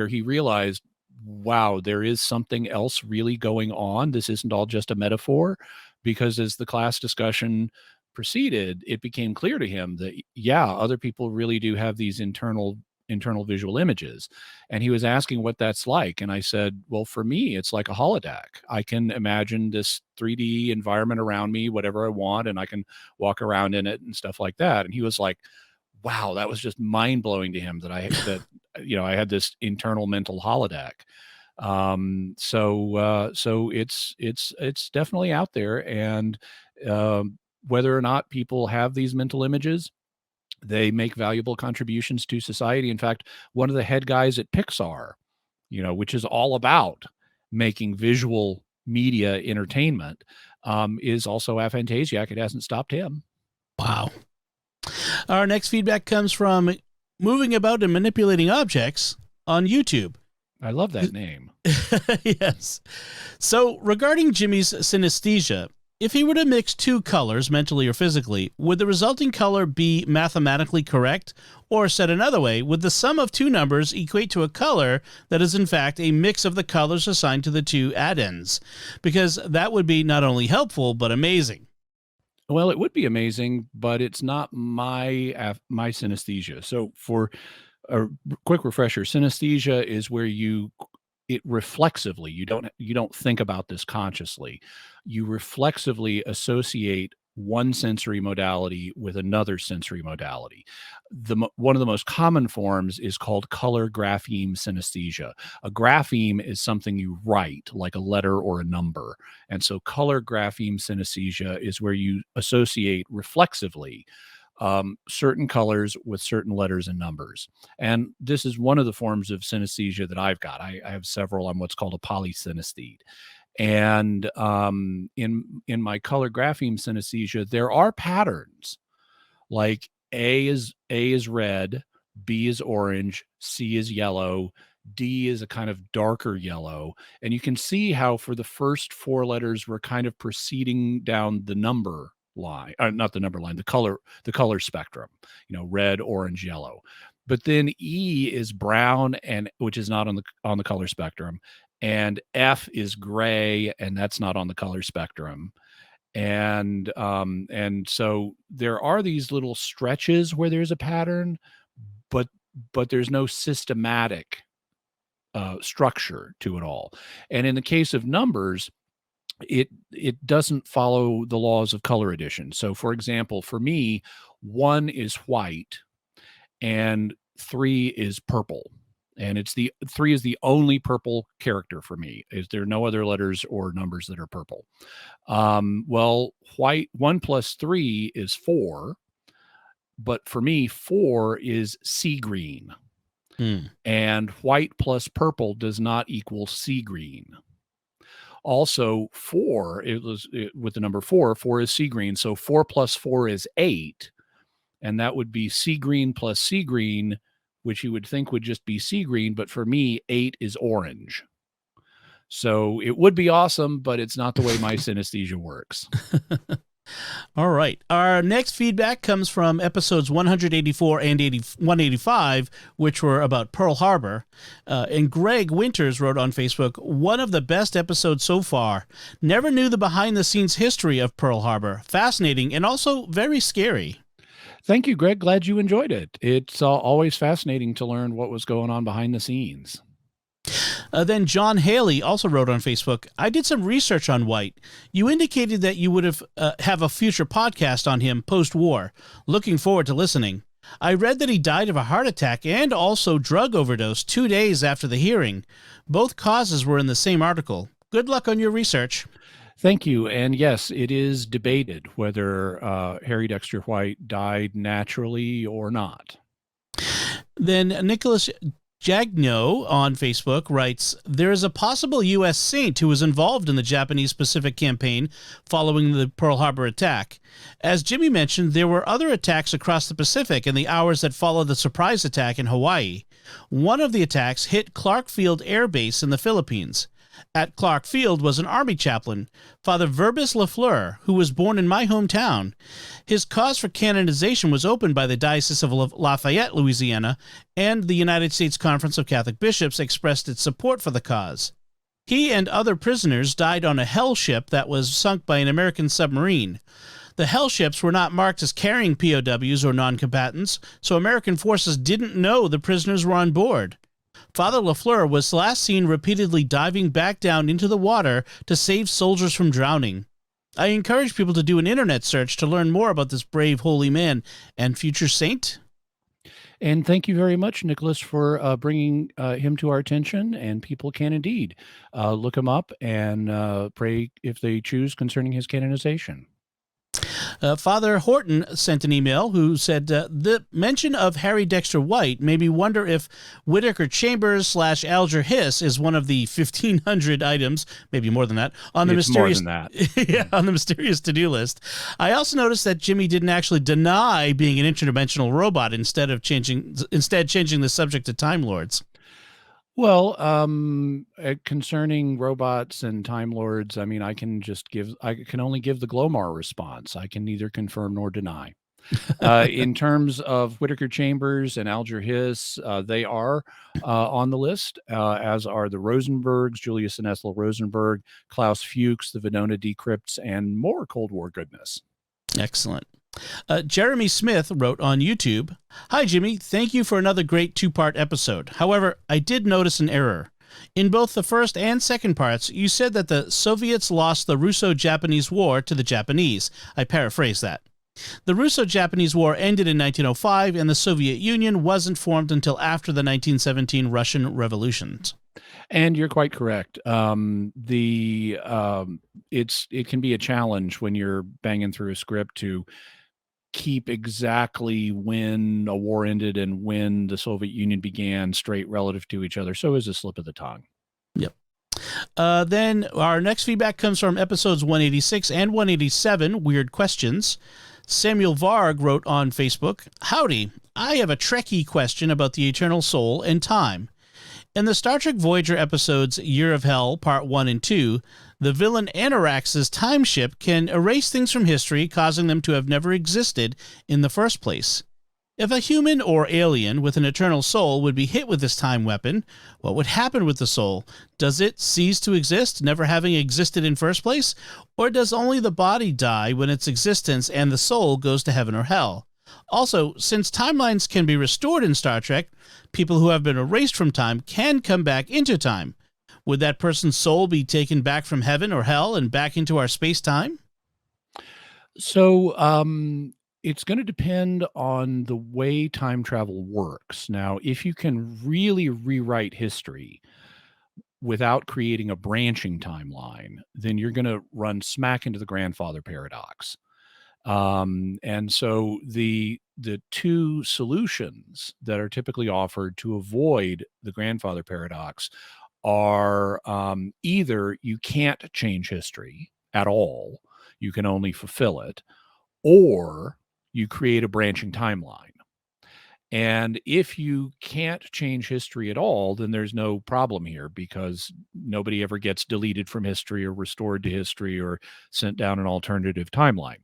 he realized, wow, there is something else really going on. This isn't all just a metaphor, because as the class discussion proceeded, it became clear to him that, yeah, other people really do have these internal visual images. And he was asking what that's like. And I said, well, for me, it's like a holodeck. I can imagine this 3D environment around me, whatever I want, and I can walk around in it and stuff like that. And he was like, wow, that was just mind blowing to him that I had this internal mental holodeck. So it's definitely out there. And whether or not people have these mental images, they make valuable contributions to society. In fact, one of the head guys at Pixar, which is all about making visual media entertainment, is also aphantasiac. It hasn't stopped him. Wow. Our next feedback comes from Moving About and Manipulating Objects on YouTube. I love that name. Yes. So, regarding Jimmy's synesthesia, if he were to mix two colors, mentally or physically, would the resulting color be mathematically correct? Or said another way, would the sum of two numbers equate to a color that is in fact a mix of the colors assigned to the two addends? Because that would be not only helpful, but amazing. Well, it would be amazing, but it's not my synesthesia. So for a quick refresher, synesthesia is where it reflexively, you don't think about this consciously. You reflexively associate one sensory modality with another sensory modality. One of the most common forms is called color grapheme synesthesia. A grapheme is something you write, like a letter or a number. And so color grapheme synesthesia is where you associate reflexively certain colors with certain letters and numbers. And this is one of the forms of synesthesia that I've got. I have several. I'm what's called a polysynesthete. And in my color grapheme synesthesia, there are patterns, like A is red, B is orange, C is yellow, D is a kind of darker yellow. And you can see how for the first four letters, we're kind of proceeding down the number line, not the number line, the color spectrum, red, orange, yellow. But then E is brown, and which is not on the color spectrum. And F is gray, and that's not on the color spectrum. And so there are these little stretches where there's a pattern, but there's no systematic structure to it all. And in the case of numbers, it doesn't follow the laws of color addition. So for example, for me, 1 is white and 3 is purple. And 3 is the only purple character for me. Is there no other letters or numbers that are purple? Well, white 1 plus 3 is 4, but for me, 4 is sea green. And white plus purple does not equal sea green. Also, 4, with the number 4 is sea green. So 4 plus 4 is 8. And that would be sea green plus sea green, which you would think would just be sea green. But for me, 8 is orange. So it would be awesome, but it's not the way my synesthesia works. All right. Our next feedback comes from episodes 184 and 185, which were about Pearl Harbor. And Greg Winters wrote on Facebook, one of the best episodes so far. Never knew the behind-the-scenes history of Pearl Harbor. Fascinating and also very scary. Thank you, Greg. Glad you enjoyed it. It's always fascinating to learn what was going on behind the scenes. Then John Haley also wrote on Facebook, I did some research on White. You indicated that you would have a future podcast on him post-war. Looking forward to listening. I read that he died of a heart attack and also drug overdose 2 days after the hearing. Both causes were in the same article. Good luck on your research. Thank you. And yes, it is debated whether Harry Dexter White died naturally or not. Then Nicholas Jagno on Facebook writes, there is a possible U.S. saint who was involved in the Japanese Pacific campaign following the Pearl Harbor attack. As Jimmy mentioned, there were other attacks across the Pacific in the hours that followed the surprise attack in Hawaii. One of the attacks hit Clark Field Air Base in the Philippines. At Clark Field was an army chaplain, Father Verbis Lafleur, who was born in my hometown. His cause for canonization was opened by the Diocese of Lafayette, Louisiana, and the United States Conference of Catholic Bishops expressed its support for the cause. He and other prisoners died on a hell ship that was sunk by an American submarine. The hell ships were not marked as carrying POWs or non-combatants, so American forces didn't know the prisoners were on board. Father Lafleur was last seen repeatedly diving back down into the water to save soldiers from drowning. I encourage people to do an internet search to learn more about this brave holy man and future saint. And thank you very much, Nicholas, for bringing him to our attention. And people can indeed look him up and pray if they choose concerning his canonization. Father Horton sent an email who said, the mention of Harry Dexter White made me wonder if Whittaker Chambers / Alger Hiss is one of the 1,500 items, maybe more than that, on the mysterious on the mysterious to-do list. I also noticed that Jimmy didn't actually deny being an interdimensional robot instead changing the subject to Time Lords. Well, concerning robots and Time Lords, I mean, I can only give the Glomar response. I can neither confirm nor deny. In terms of Whittaker Chambers and Alger Hiss, they are on the list, as are the Rosenbergs, Julius and Ethel Rosenberg, Klaus Fuchs, the Venona Decrypts, and more Cold War goodness. Excellent. Jeremy Smith wrote on YouTube, Hi, Jimmy. Thank you for another great 2-part episode. However, I did notice an error. In both the first and second parts, you said that the Soviets lost the Russo-Japanese War to the Japanese. I paraphrase that. The Russo-Japanese War ended in 1905, and the Soviet Union wasn't formed until after the 1917 Russian revolutions. And you're quite correct. It can be a challenge when you're banging through a script to keep exactly when a war ended and when the Soviet Union began straight relative to each other. So is a slip of the tongue. Yep. Then our next feedback comes from episodes 186 and 187, Weird Questions. Samuel Varg wrote on Facebook, Howdy, I have a Trekkie question about the eternal soul and time. In the Star Trek Voyager episodes Year of Hell, Part 1 and 2, the villain Anorax's time ship can erase things from history, causing them to have never existed in the first place. If a human or alien with an eternal soul would be hit with this time weapon, what would happen with the soul? Does it cease to exist, never having existed in first place? Or does only the body die when its existence and the soul goes to heaven or hell? Also, since timelines can be restored in Star Trek, people who have been erased from time can come back into time. Would that person's soul be taken back from heaven or hell and back into our space-time? So it's going to depend on the way time travel works. Now, if you can really rewrite history without creating a branching timeline, then you're going to run smack into the grandfather paradox. And so the two solutions that are typically offered to avoid the grandfather paradox are either you can't change history at all, you can only fulfill it, or you create a branching timeline. And if you can't change history at all, then there's no problem here, because nobody ever gets deleted from history or restored to history or sent down an alternative timeline.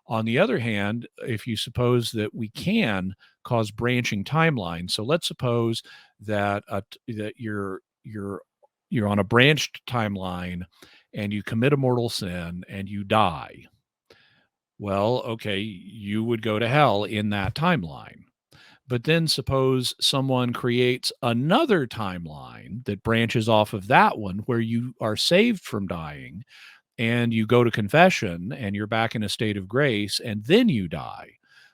On the other hand, if you suppose that we can cause branching timelines, so let's suppose that that you're on a branched timeline and you commit a mortal sin and you die. Well, okay, you would go to hell in that timeline. But then suppose someone creates another timeline that branches off of that one where you are saved from dying, and you go to confession and you're back in a state of grace, and then you die.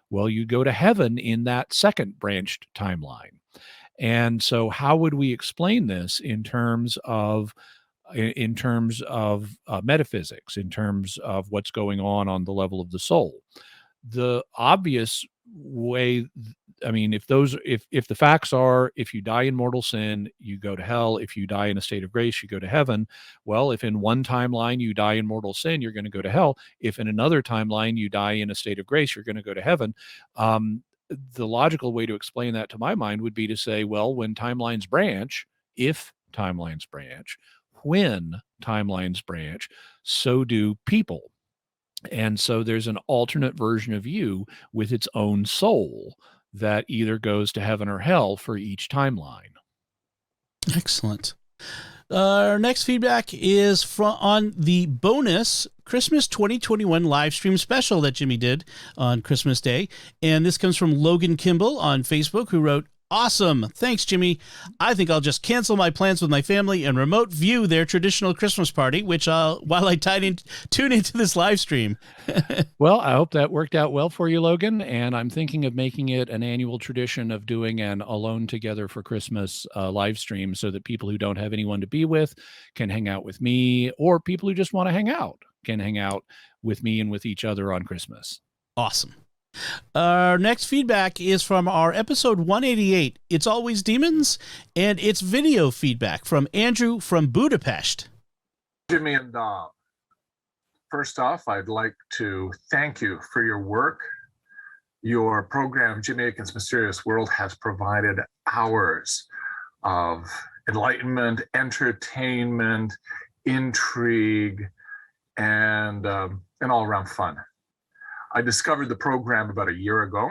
Well, you go to heaven in that second branched timeline. And so how would we explain this in terms of metaphysics, in terms of what's going on the level of the soul? The obvious way, I mean, if the facts are, if you die in mortal sin, you go to hell. If you die in a state of grace, you go to heaven. Well, if in one timeline you die in mortal sin, you're going to go to hell. If in another timeline you die in a state of grace, you're going to go to heaven. The logical way to explain that, to my mind, would be to say, well, when timelines branch, if timelines branch, when timelines branch, so do people. And so there's an alternate version of you with its own soul that either goes to heaven or hell for each timeline. Excellent. Our next feedback is on the bonus Christmas 2021 live stream special that Jimmy did on Christmas Day. And this comes from Logan Kimball on Facebook, who wrote, "Awesome. Thanks, Jimmy. I think I'll just cancel my plans with my family and remote view their traditional Christmas party, while I tune into this live stream." Well, I hope that worked out well for you, Logan. And I'm thinking of making it an annual tradition of doing an Alone Together for Christmas live stream, so that people who don't have anyone to be with can hang out with me, or people who just want to hang out can hang out with me and with each other on Christmas. Awesome. Our next feedback is from our episode 188, It's Always Demons, and it's video feedback from Andrew from Budapest. Jimmy and Dom, first off, I'd like to thank you for your work. Your program, Jimmy Akin's Mysterious World, has provided hours of enlightenment, entertainment, intrigue, and all-around fun. I discovered the program about a year ago,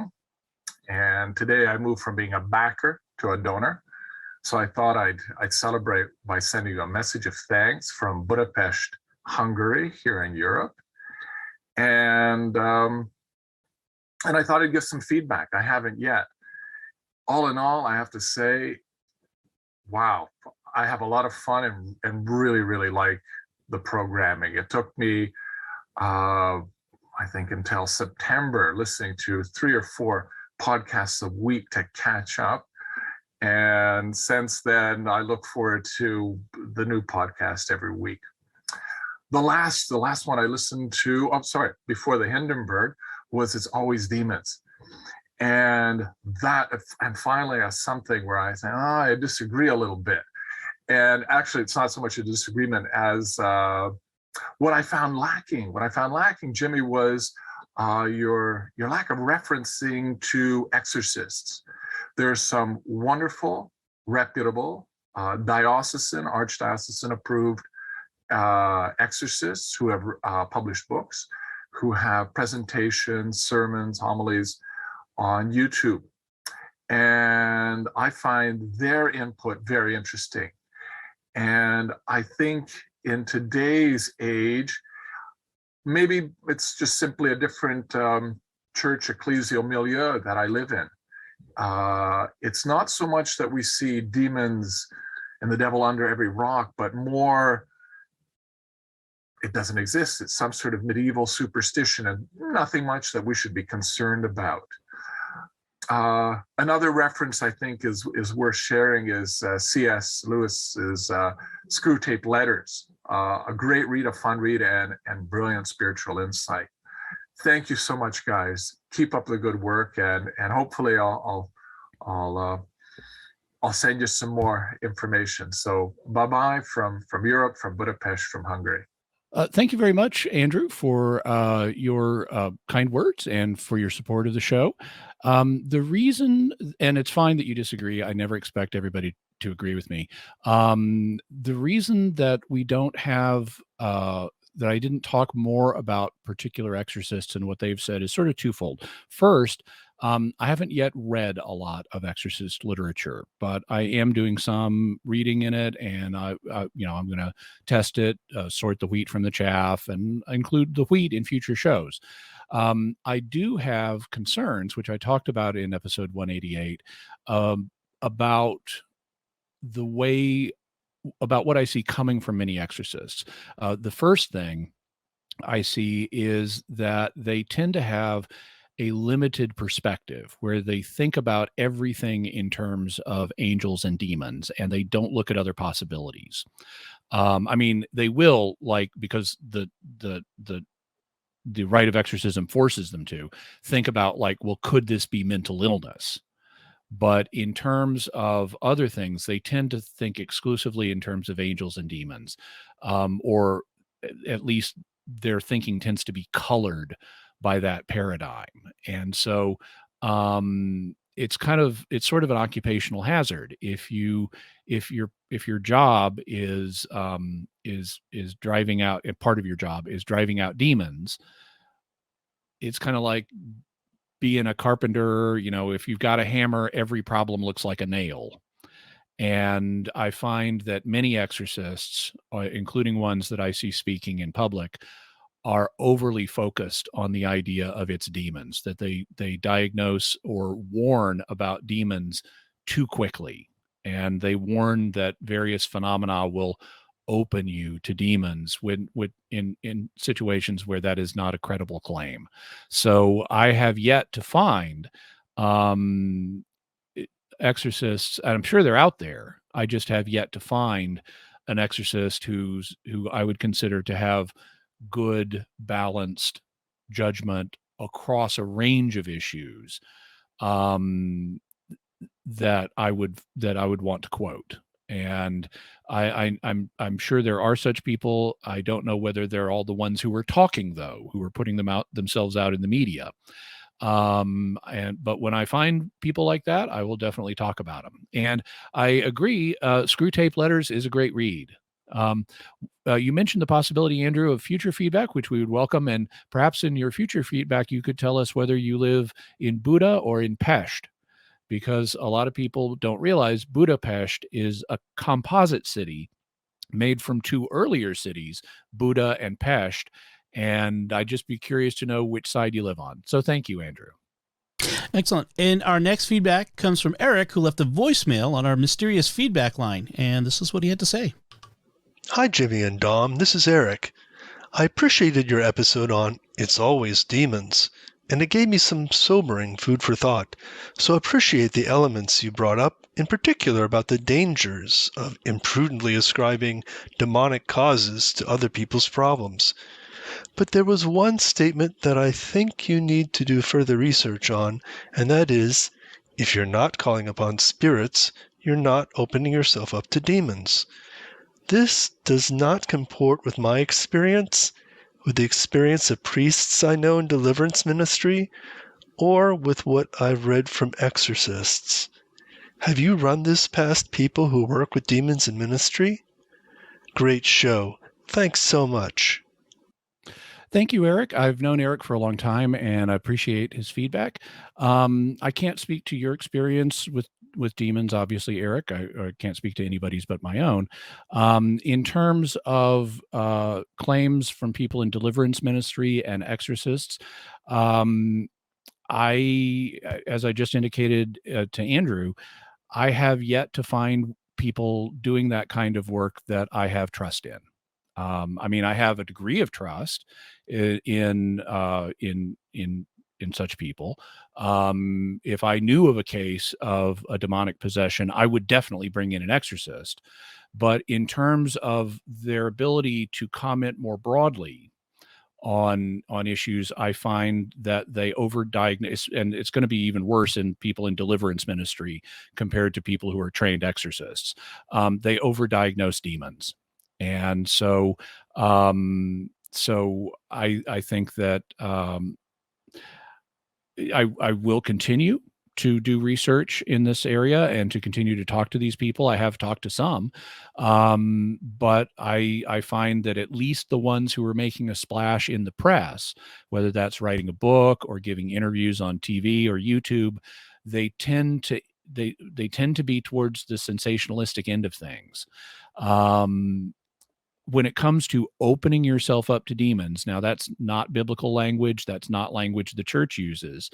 and today I moved from being a backer to a donor. So I thought I'd celebrate by sending you a message of thanks from Budapest, Hungary, here in Europe. And I thought I'd give some feedback. I haven't yet. All in all, I have to say, wow, I have a lot of fun and really, really like the programming. It took me, I think, until September, listening to 3 or 4 podcasts a week to catch up. And since then, I look forward to the new podcast every week. The last one I listened to, before the Hindenburg, was It's Always Demons. And finally something where I say, I disagree a little bit. And actually, it's not so much a disagreement as what I found lacking, Jimmy, was your lack of referencing to exorcists. There's some wonderful, reputable, archdiocesan approved exorcists who have published books, who have presentations, sermons, homilies on YouTube. And I find their input very interesting. And I think in today's age, maybe it's just simply a different church ecclesial milieu that I live in. It's not so much that we see demons and the devil under every rock, but more, it doesn't exist. It's some sort of medieval superstition and nothing much that we should be concerned about. Another reference I think is worth sharing is C.S. Lewis's Screwtape Letters. A great read, a fun read, and brilliant spiritual insight. Thank you so much, guys. Keep up the good work, and hopefully I'll send you some more information. So bye-bye from Europe, from Budapest, from Hungary. Thank you very much, Andrew, for your kind words and for your support of the show. The reason, and it's fine that you disagree, I never expect everybody to agree with me. The reason that we don't have, that I didn't talk more about particular exorcists and what they've said is sort of twofold. First, I haven't yet read a lot of exorcist literature, but I am doing some reading in it, and I'm going to test it, sort the wheat from the chaff, and include the wheat in future shows. I do have concerns, which I talked about in episode 188, about the way about what I see coming from many exorcists. The first thing I see is that they tend to have a limited perspective where they think about everything in terms of angels and demons, and they don't look at other possibilities. I mean, they will, like, because the rite of exorcism forces them to think about, like, well, could this be mental illness? But in terms of other things, they tend to think exclusively in terms of angels and demons, or at least their thinking tends to be colored by that paradigm. And so it's sort of an occupational hazard. If your job is driving out, and part of your job is driving out demons, it's kind of like being a carpenter. If you've got a hammer, every problem looks like a nail. And I find that many exorcists, including ones that I see speaking in public, are overly focused on the idea of its demons, that they diagnose or warn about demons too quickly. And they warn that various phenomena will open you to demons in situations where that is not a credible claim. So I have yet to find exorcists, and I'm sure they're out there. I just have yet to find an exorcist who I would consider to have good, balanced judgment across a range of issues, that I would want to quote. And I'm sure there are such people. I don't know whether they're all the ones who are talking, though, who are putting themselves out in the media. But when I find people like that, I will definitely talk about them. And I agree, Screw Tape Letters is a great read. You mentioned the possibility, Andrew, of future feedback, which we would welcome. And perhaps in your future feedback, you could tell us whether you live in Buda or in Pest, because a lot of people don't realize Budapest is a composite city made from two earlier cities, Buda and Pest. And I'd just be curious to know which side you live on. So thank you, Andrew. Excellent. And our next feedback comes from Eric, who left a voicemail on our mysterious feedback line. And this is what he had to say. Hi, Jimmy and Dom. This is Eric. I appreciated your episode on It's Always Demons, and it gave me some sobering food for thought. So I appreciate the elements you brought up, in particular about the dangers of imprudently ascribing demonic causes to other people's problems. But there was one statement that I think you need to do further research on, and that is, if you're not calling upon spirits, you're not opening yourself up to demons. This does not comport with my experience, with the experience of priests I know in deliverance ministry, or with what I've read from exorcists. Have you run this past people who work with demons in ministry? Great show. Thanks so much. Thank you, Eric. I've known Eric for a long time, and I appreciate his feedback. I can't speak to your experience with demons, obviously, Eric. I can't speak to anybody's but my own. In terms of claims from people in deliverance ministry and exorcists, as I just indicated to Andrew, I have yet to find people doing that kind of work that I have trust in. I mean, I have a degree of trust in such people. If I knew of a case of a demonic possession, I would definitely bring in an exorcist. But in terms of their ability to comment more broadly on issues, I find that they overdiagnose, and it's going to be even worse in people in deliverance ministry compared to people who are trained exorcists. They overdiagnose demons. And so I think that I will continue to do research in this area and to continue to talk to these people. I have talked to some, but I find that at least the ones who are making a splash in the press, whether that's writing a book or giving interviews on TV or YouTube, they tend to be towards the sensationalistic end of things. When it comes to opening yourself up to demons, now that's not biblical language. That's not language the church uses.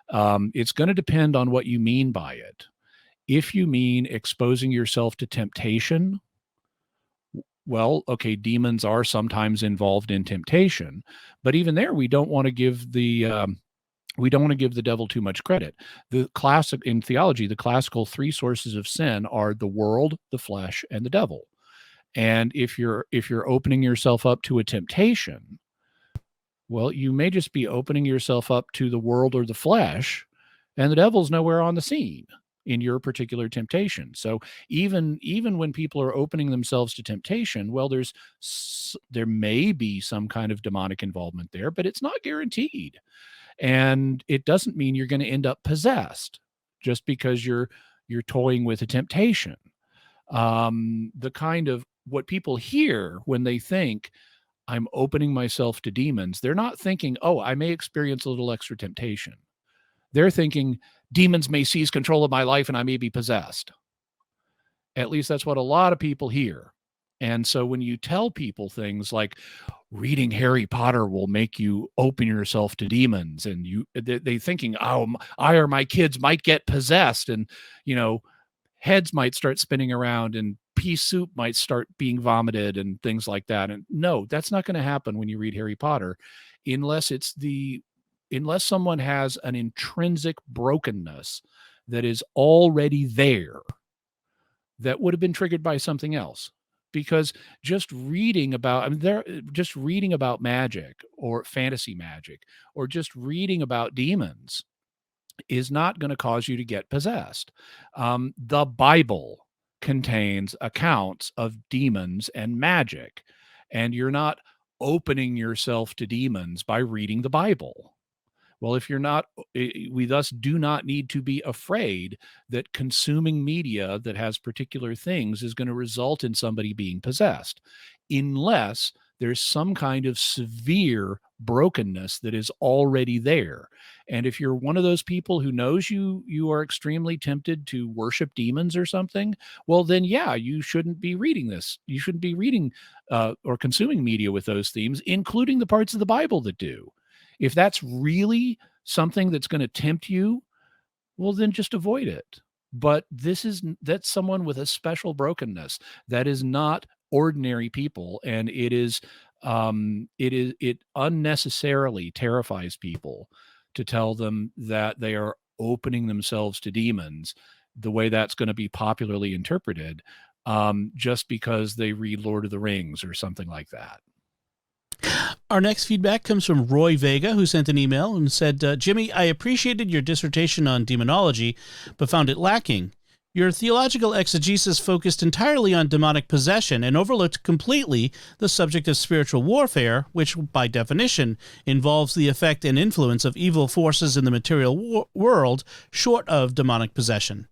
It's going to depend on what you mean by it. If you mean exposing yourself to temptation, well, okay, demons are sometimes involved in temptation, but even there, we don't want to give the devil too much credit. In theology, the classical three sources of sin are the world, the flesh, and the devil. And if you're opening yourself up to a temptation, well, you may just be opening yourself up to the world or the flesh, and the devil's nowhere on the scene in your particular temptation. So even when people are opening themselves to temptation, well, there may be some kind of demonic involvement there, but it's not guaranteed. And it doesn't mean you're going to end up possessed just because you're toying with a temptation. The kind of what people hear when they think I'm opening myself to demons, they're not thinking, oh, I may experience a little extra temptation. They're thinking demons may seize control of my life and I may be possessed. At least that's what a lot of people hear. And so when you tell people things like reading Harry Potter will make you open yourself to demons, and they thinking, oh, I or my kids might get possessed, and heads might start spinning around and pea soup might start being vomited and things like that. And no, that's not going to happen when you read Harry Potter, unless someone has an intrinsic brokenness that is already there that would have been triggered by something else. Because just reading about magic or fantasy magic, or just reading about demons is not going to cause you to get possessed. The Bible contains accounts of demons and magic, and you're not opening yourself to demons by reading the Bible. Well, if you're not, we thus do not need to be afraid that consuming media that has particular things is going to result in somebody being possessed, unless there's some kind of severe brokenness that is already there. And if you're one of those people who knows you are extremely tempted to worship demons or something, well, then, yeah, you shouldn't be reading this. You shouldn't be reading or consuming media with those themes, including the parts of the Bible that do. If that's really something that's going to tempt you, well, then just avoid it. But that's someone with a special brokenness. That is not ordinary people, and it unnecessarily terrifies people to tell them that they are opening themselves to demons the way that's going to be popularly interpreted, just because they read Lord of the Rings or something like that. Our next feedback comes from Roy Vega, who sent an email and said, Jimmy, I appreciated your dissertation on demonology, but found it lacking. Your theological exegesis focused entirely on demonic possession and overlooked completely the subject of spiritual warfare, which, by definition, involves the effect and influence of evil forces in the material world short of demonic possession.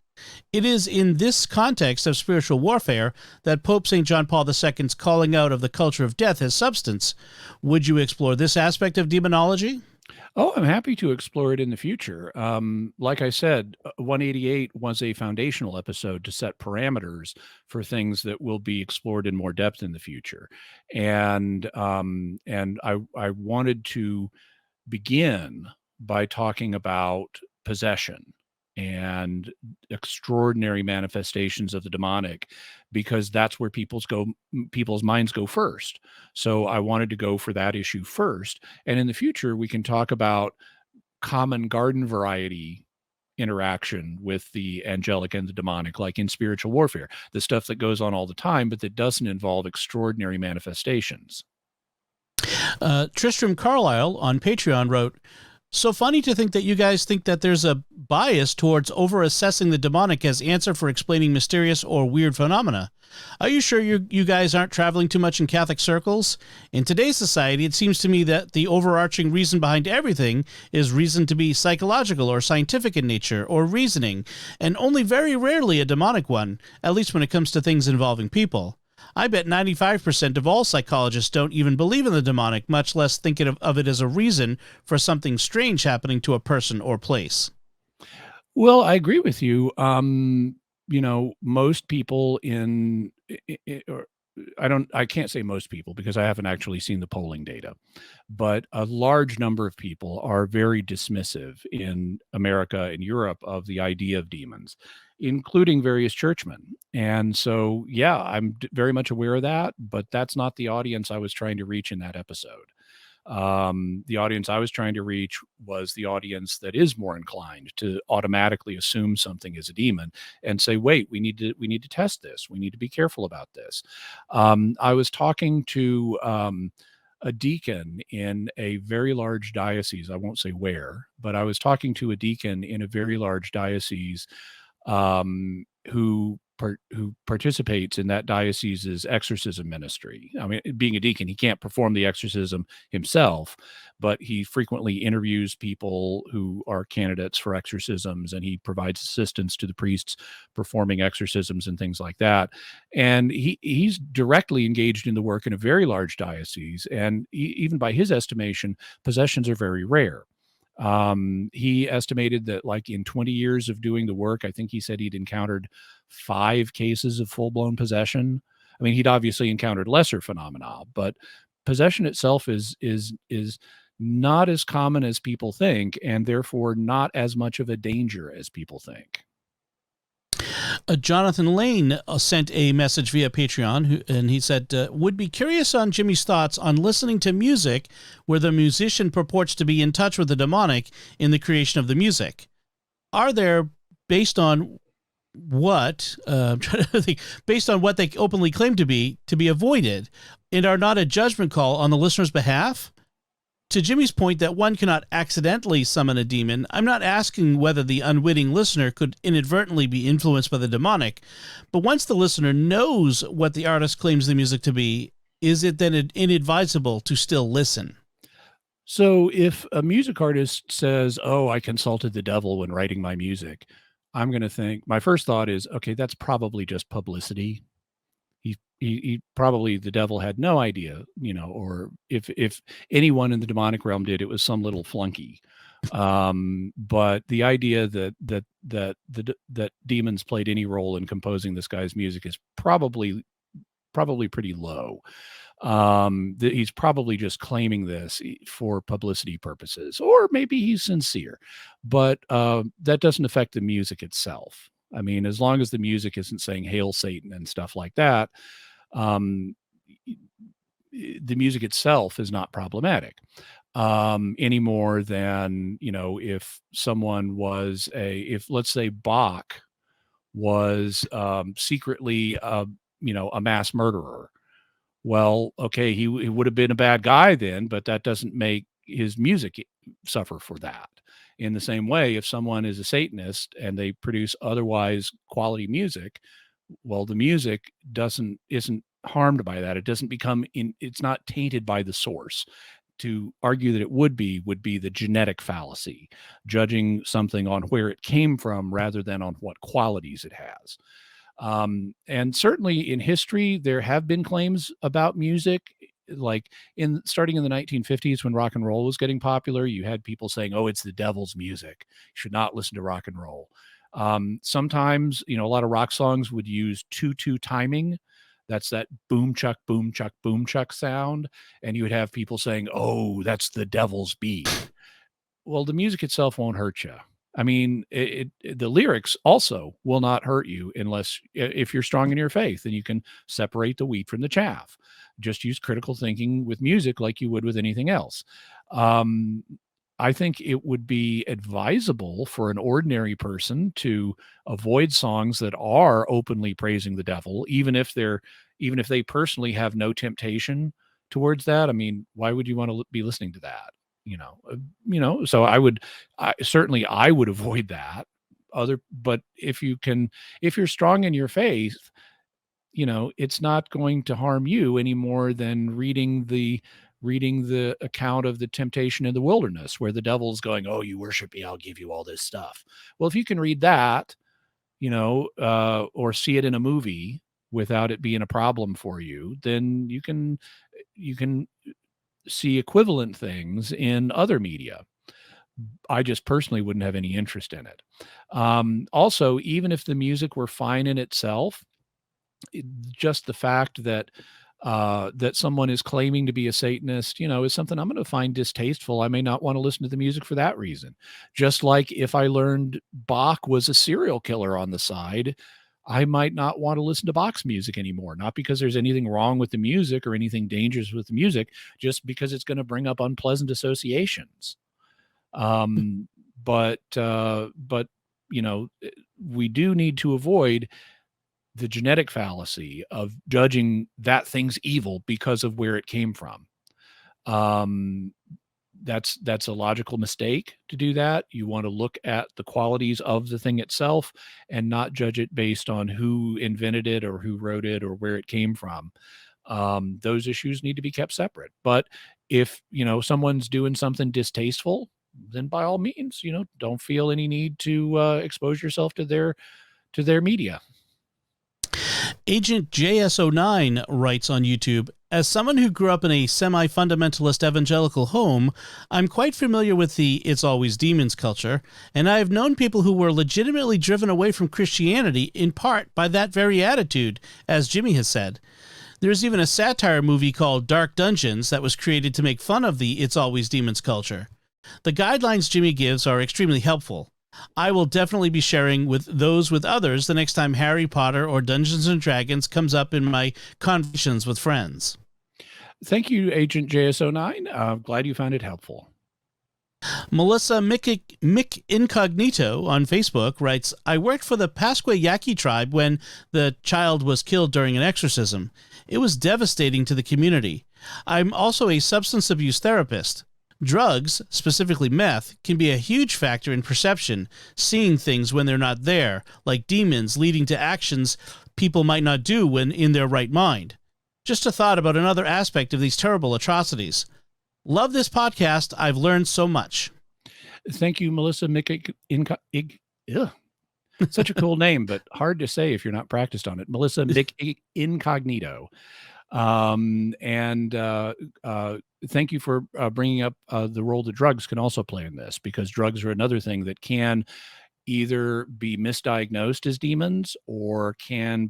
It is in this context of spiritual warfare that Pope St. John Paul II's calling out of the culture of death as substance. Would you explore this aspect of demonology? Oh, I'm happy to explore it in the future. Like I said, 188 was a foundational episode to set parameters for things that will be explored in more depth in the future. And I wanted to begin by talking about possession and extraordinary manifestations of the demonic, because that's where people's minds go first. So I wanted to go for that issue first. And in the future, we can talk about common garden variety interaction with the angelic and the demonic, like in spiritual warfare, the stuff that goes on all the time, but that doesn't involve extraordinary manifestations. Tristram Carlyle on Patreon wrote, so funny to think that you guys think that there's a bias towards over-assessing the demonic as answer for explaining mysterious or weird phenomena. Are you sure you guys aren't traveling too much in Catholic circles? In today's society, it seems to me that the overarching reason behind everything is reason to be psychological or scientific in nature or reasoning, and only very rarely a demonic one, at least when it comes to things involving people. I bet 95% of all psychologists don't even believe in the demonic, much less think of it as a reason for something strange happening to a person or place. Well, I agree with you. Most people I can't say most people because I haven't actually seen the polling data, but a large number of people are very dismissive in America and Europe of the idea of demons, including various churchmen. And so, yeah, I'm very much aware of that, but that's not the audience I was trying to reach in that episode. The audience I was trying to reach was the audience that is more inclined to automatically assume something is a demon and say, wait, we need to test this. We need to be careful about this. I was talking to a deacon in a very large diocese. I won't say where, but I was talking to a deacon in a very large diocese who participates in that diocese's exorcism ministry. I mean, being a deacon, he can't perform the exorcism himself, but he frequently interviews people who are candidates for exorcisms, and he provides assistance to the priests performing exorcisms and things like that. And he's directly engaged in the work in a very large diocese, and even by his estimation, possessions are very rare. He estimated that like in 20 years of doing the work, I think he said he'd encountered 5 cases of full-blown possession. I mean, he'd obviously encountered lesser phenomena, but possession itself is not as common as people think, and therefore not as much of a danger as people think. Jonathan Lane sent a message via Patreon, and he said, would be curious on Jimmy's thoughts on listening to music where the musician purports to be in touch with the demonic in the creation of the music. Are there, based on what, based on what they openly claim to be avoided, and are not a judgment call on the listener's behalf? To Jimmy's point that one cannot accidentally summon a demon, I'm not asking whether the unwitting listener could inadvertently be influenced by the demonic, but once the listener knows what the artist claims the music to be, is it then inadvisable to still listen? So if a music artist says, oh, I consulted the devil when writing my music, I'm going to think, my first thought is, okay, that's probably just publicity. He probably, the devil had no idea, or if anyone in the demonic realm did, it was some little flunky. But the idea that demons played any role in composing this guy's music is probably pretty low. He's probably just claiming this for publicity purposes, or maybe he's sincere, but that doesn't affect the music itself. I mean, as long as the music isn't saying "Hail Satan" and stuff like that, the music itself is not problematic any more than, if someone was if let's say Bach was secretly, a mass murderer. Well, okay, he would have been a bad guy then, but that doesn't make his music suffer for that. In the same way, if someone is a Satanist and they produce otherwise quality music, well, the music isn't harmed by that. It doesn't it's not tainted by the source. To argue that it would be the genetic fallacy, judging something on where it came from rather than on what qualities it has. And certainly in history, there have been claims about music, like starting in the 1950s when rock and roll was getting popular. You had people saying, oh, it's the devil's music. You should not listen to rock and roll. Sometimes, a lot of rock songs would use 2/2 timing. That's that boom chuck, boom chuck, boom chuck sound. And you would have people saying, oh, that's the devil's beat. Well, the music itself won't hurt you. I mean, the lyrics also will not hurt you if you're strong in your faith and you can separate the wheat from the chaff. Just use critical thinking with music like you would with anything else. I think it would be advisable for an ordinary person to avoid songs that are openly praising the devil, even if they personally have no temptation towards that. I mean, why would you want to be listening to that? So certainly I would avoid that. But if you're strong in your faith, it's not going to harm you any more than reading the account of the temptation in the wilderness, where the devil's going, "Oh, you worship me, I'll give you all this stuff." Well, if you can read that, or see it in a movie without it being a problem for you, then you can see equivalent things in other media. I just personally wouldn't have any interest in it. Also, even if the music were fine in itself, just the fact that someone is claiming to be a Satanist, is something I'm going to find distasteful. I may not want to listen to the music for that reason. Just like if I learned Bach was a serial killer on the side, I might not want to listen to Bach's music anymore. Not because there's anything wrong with the music or anything dangerous with the music, just because it's going to bring up unpleasant associations. But we do need to avoid the genetic fallacy of judging that thing's evil because of where it came from. That's a logical mistake to do that. You want to look at the qualities of the thing itself and not judge it based on who invented it or who wrote it or where it came from. Those issues need to be kept separate. But if, someone's doing something distasteful, then by all means, don't feel any need to expose yourself to their media. Agent JS09 writes on YouTube, as someone who grew up in a semi-fundamentalist evangelical home, I'm quite familiar with the "it's always demons" culture, and I have known people who were legitimately driven away from Christianity in part by that very attitude, as Jimmy has said. There's even a satire movie called Dark Dungeons that was created to make fun of the "it's always demons" culture. The guidelines Jimmy gives are extremely helpful. I will definitely be sharing with others the next time Harry Potter or Dungeons and Dragons comes up in my conversations with friends. Thank you, Agent JS09. I'm glad you found it helpful. Melissa Mick Incognito on Facebook writes, I worked for the Pasque Yaqui tribe when the child was killed during an exorcism. It was devastating to the community. I'm also a substance abuse therapist. Drugs, specifically meth, can be a huge factor in perception, seeing things when they're not there, like demons leading to actions people might not do when in their right mind. Just a thought about another aspect of these terrible atrocities. Love this podcast. I've learned so much. Thank you, Melissa Such a cool name, but hard to say if you're not practiced on it. Melissa Incognito. Thank you for bringing up the role that drugs can also play in this, because drugs are another thing that can either be misdiagnosed as demons or can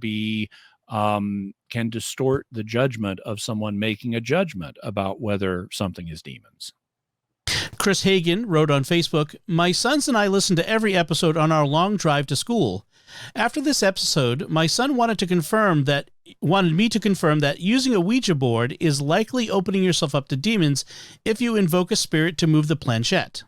distort the judgment of someone making a judgment about whether something is demons. Chris Hagan wrote on Facebook, my sons and I listened to every episode on our long drive to school. After this episode, my son wanted me to confirm that using a Ouija board is likely opening yourself up to demons if you invoke a spirit to move the planchette.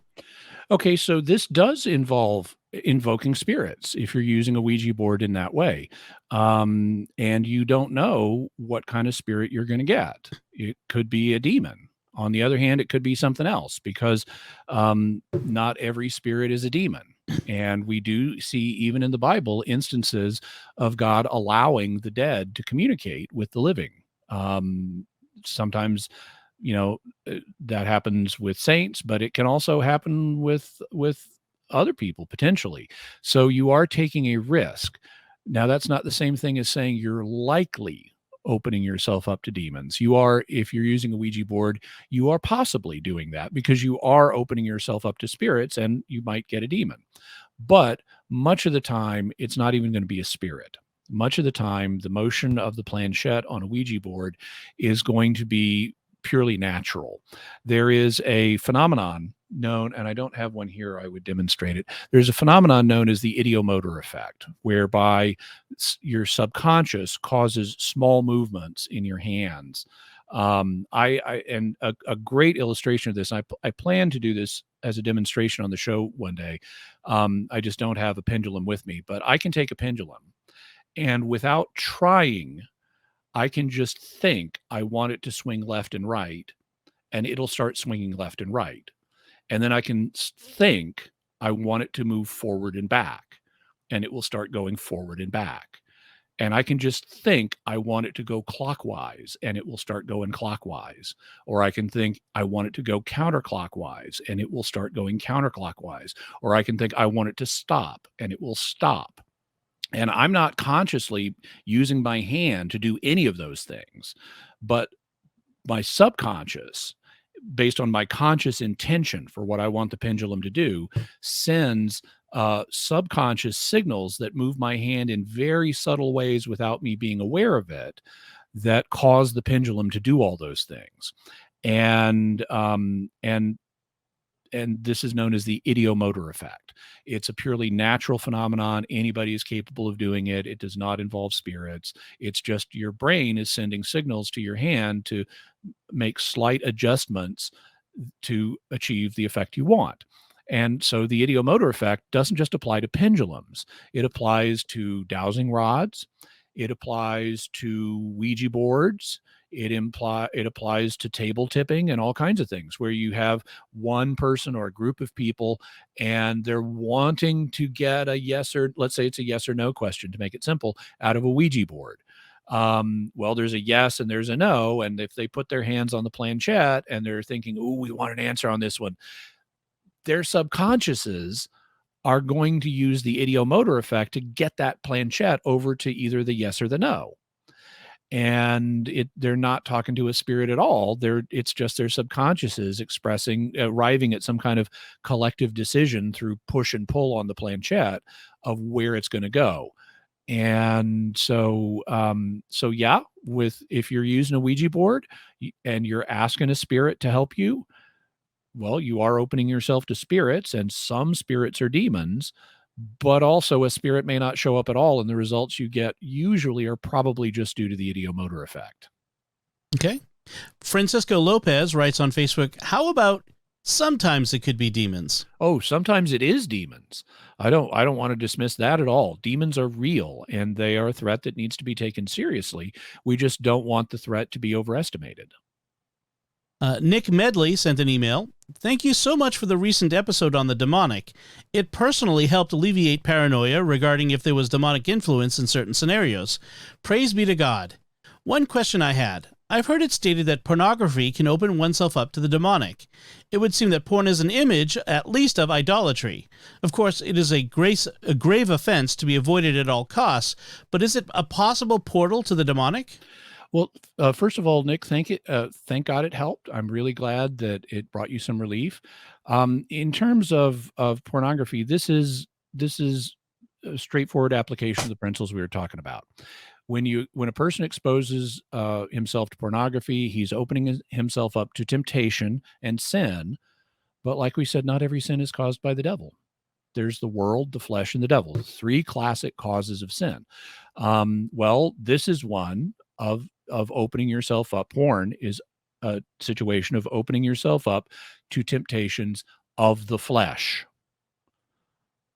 Okay, so this does involve invoking spirits if you're using a Ouija board in that way. And you don't know what kind of spirit you're going to get. It could be a demon. On the other hand, it could be something else, because not every spirit is a demon. And we do see, even in the Bible, instances of God allowing the dead to communicate with the living. Sometimes, that happens with saints, but it can also happen with other people potentially. So you are taking a risk. Now, that's not the same thing as saying you're likely opening yourself up to demons. You are, if you're using a Ouija board, you are possibly doing that because you are opening yourself up to spirits and you might get a demon. But much of the time, it's not even going to be a spirit. Much of the time, the motion of the planchette on a Ouija board is going to be purely natural. There is a phenomenon known, and I don't have one here, I would demonstrate it. There's a phenomenon known as the ideomotor effect, whereby your subconscious causes small movements in your hands. And a great illustration of this, I plan to do this as a demonstration on the show one day. I just don't have a pendulum with me, but I can take a pendulum and without trying, I can just think I want it to swing left and right, and it'll start swinging left and right. And then I can think I want it to move forward and back, and it will start going forward and back. And I can just think I want it to go clockwise, and it will start going clockwise. Or I can think I want it to go counterclockwise, and it will start going counterclockwise. Or I can think I want it to stop, and it will stop. And I'm not consciously using my hand to do any of those things, but my subconscious, based on my conscious intention for what I want the pendulum to do, sends subconscious signals that move my hand in very subtle ways without me being aware of it, that cause the pendulum to do all those things. And this is known as the ideomotor effect. It's a purely natural phenomenon. Anybody is capable of doing it. It does not involve spirits. It's just your brain is sending signals to your hand to make slight adjustments to achieve the effect you want. And so the ideomotor effect doesn't just apply to pendulums. It applies to dowsing rods. It applies to Ouija boards. It applies to table tipping and all kinds of things where you have one person or a group of people and they're wanting to get a let's say it's a yes or no question to make it simple, out of a Ouija board. Well, there's a yes and there's a no. And if they put their hands on the planchette and they're thinking, oh, we want an answer on this one, their subconsciouses are going to use the ideomotor effect to get that planchette over to either the yes or the no. And they're not talking to a spirit at all. It's just their subconsciouses arriving at some kind of collective decision through push and pull on the planchette of where it's going to go. And so yeah, if you're using a Ouija board and you're asking a spirit to help you, well, you are opening yourself to spirits, and some spirits are demons, but also a spirit may not show up at all, and the results you get usually are probably just due to the ideomotor effect. Okay. Francisco Lopez writes on Facebook, how about sometimes it could be demons? Oh, sometimes it is demons. I don't want to dismiss that at all. Demons are real, and they are a threat that needs to be taken seriously. We just don't want the threat to be overestimated. Nick Medley sent an email. Thank you so much for the recent episode on the demonic. It personally helped alleviate paranoia regarding if there was demonic influence in certain scenarios. Praise be to God. One question I had. I've heard it stated that pornography can open oneself up to the demonic. It would seem that porn is an image, at least, of idolatry. Of course, it is a grave offense to be avoided at all costs, but is it a possible portal to the demonic? Well, first of all, Nick, thank God it helped. I'm really glad that it brought you some relief. In terms of pornography, this is a straightforward application of the principles we were talking about. When a person exposes himself to pornography, he's opening himself up to temptation and sin. But like we said, not every sin is caused by the devil. There's the world, the flesh, and the devil. 3 classic causes of sin. Well, this is one of opening yourself up. Porn is a situation of opening yourself up to temptations of the flesh.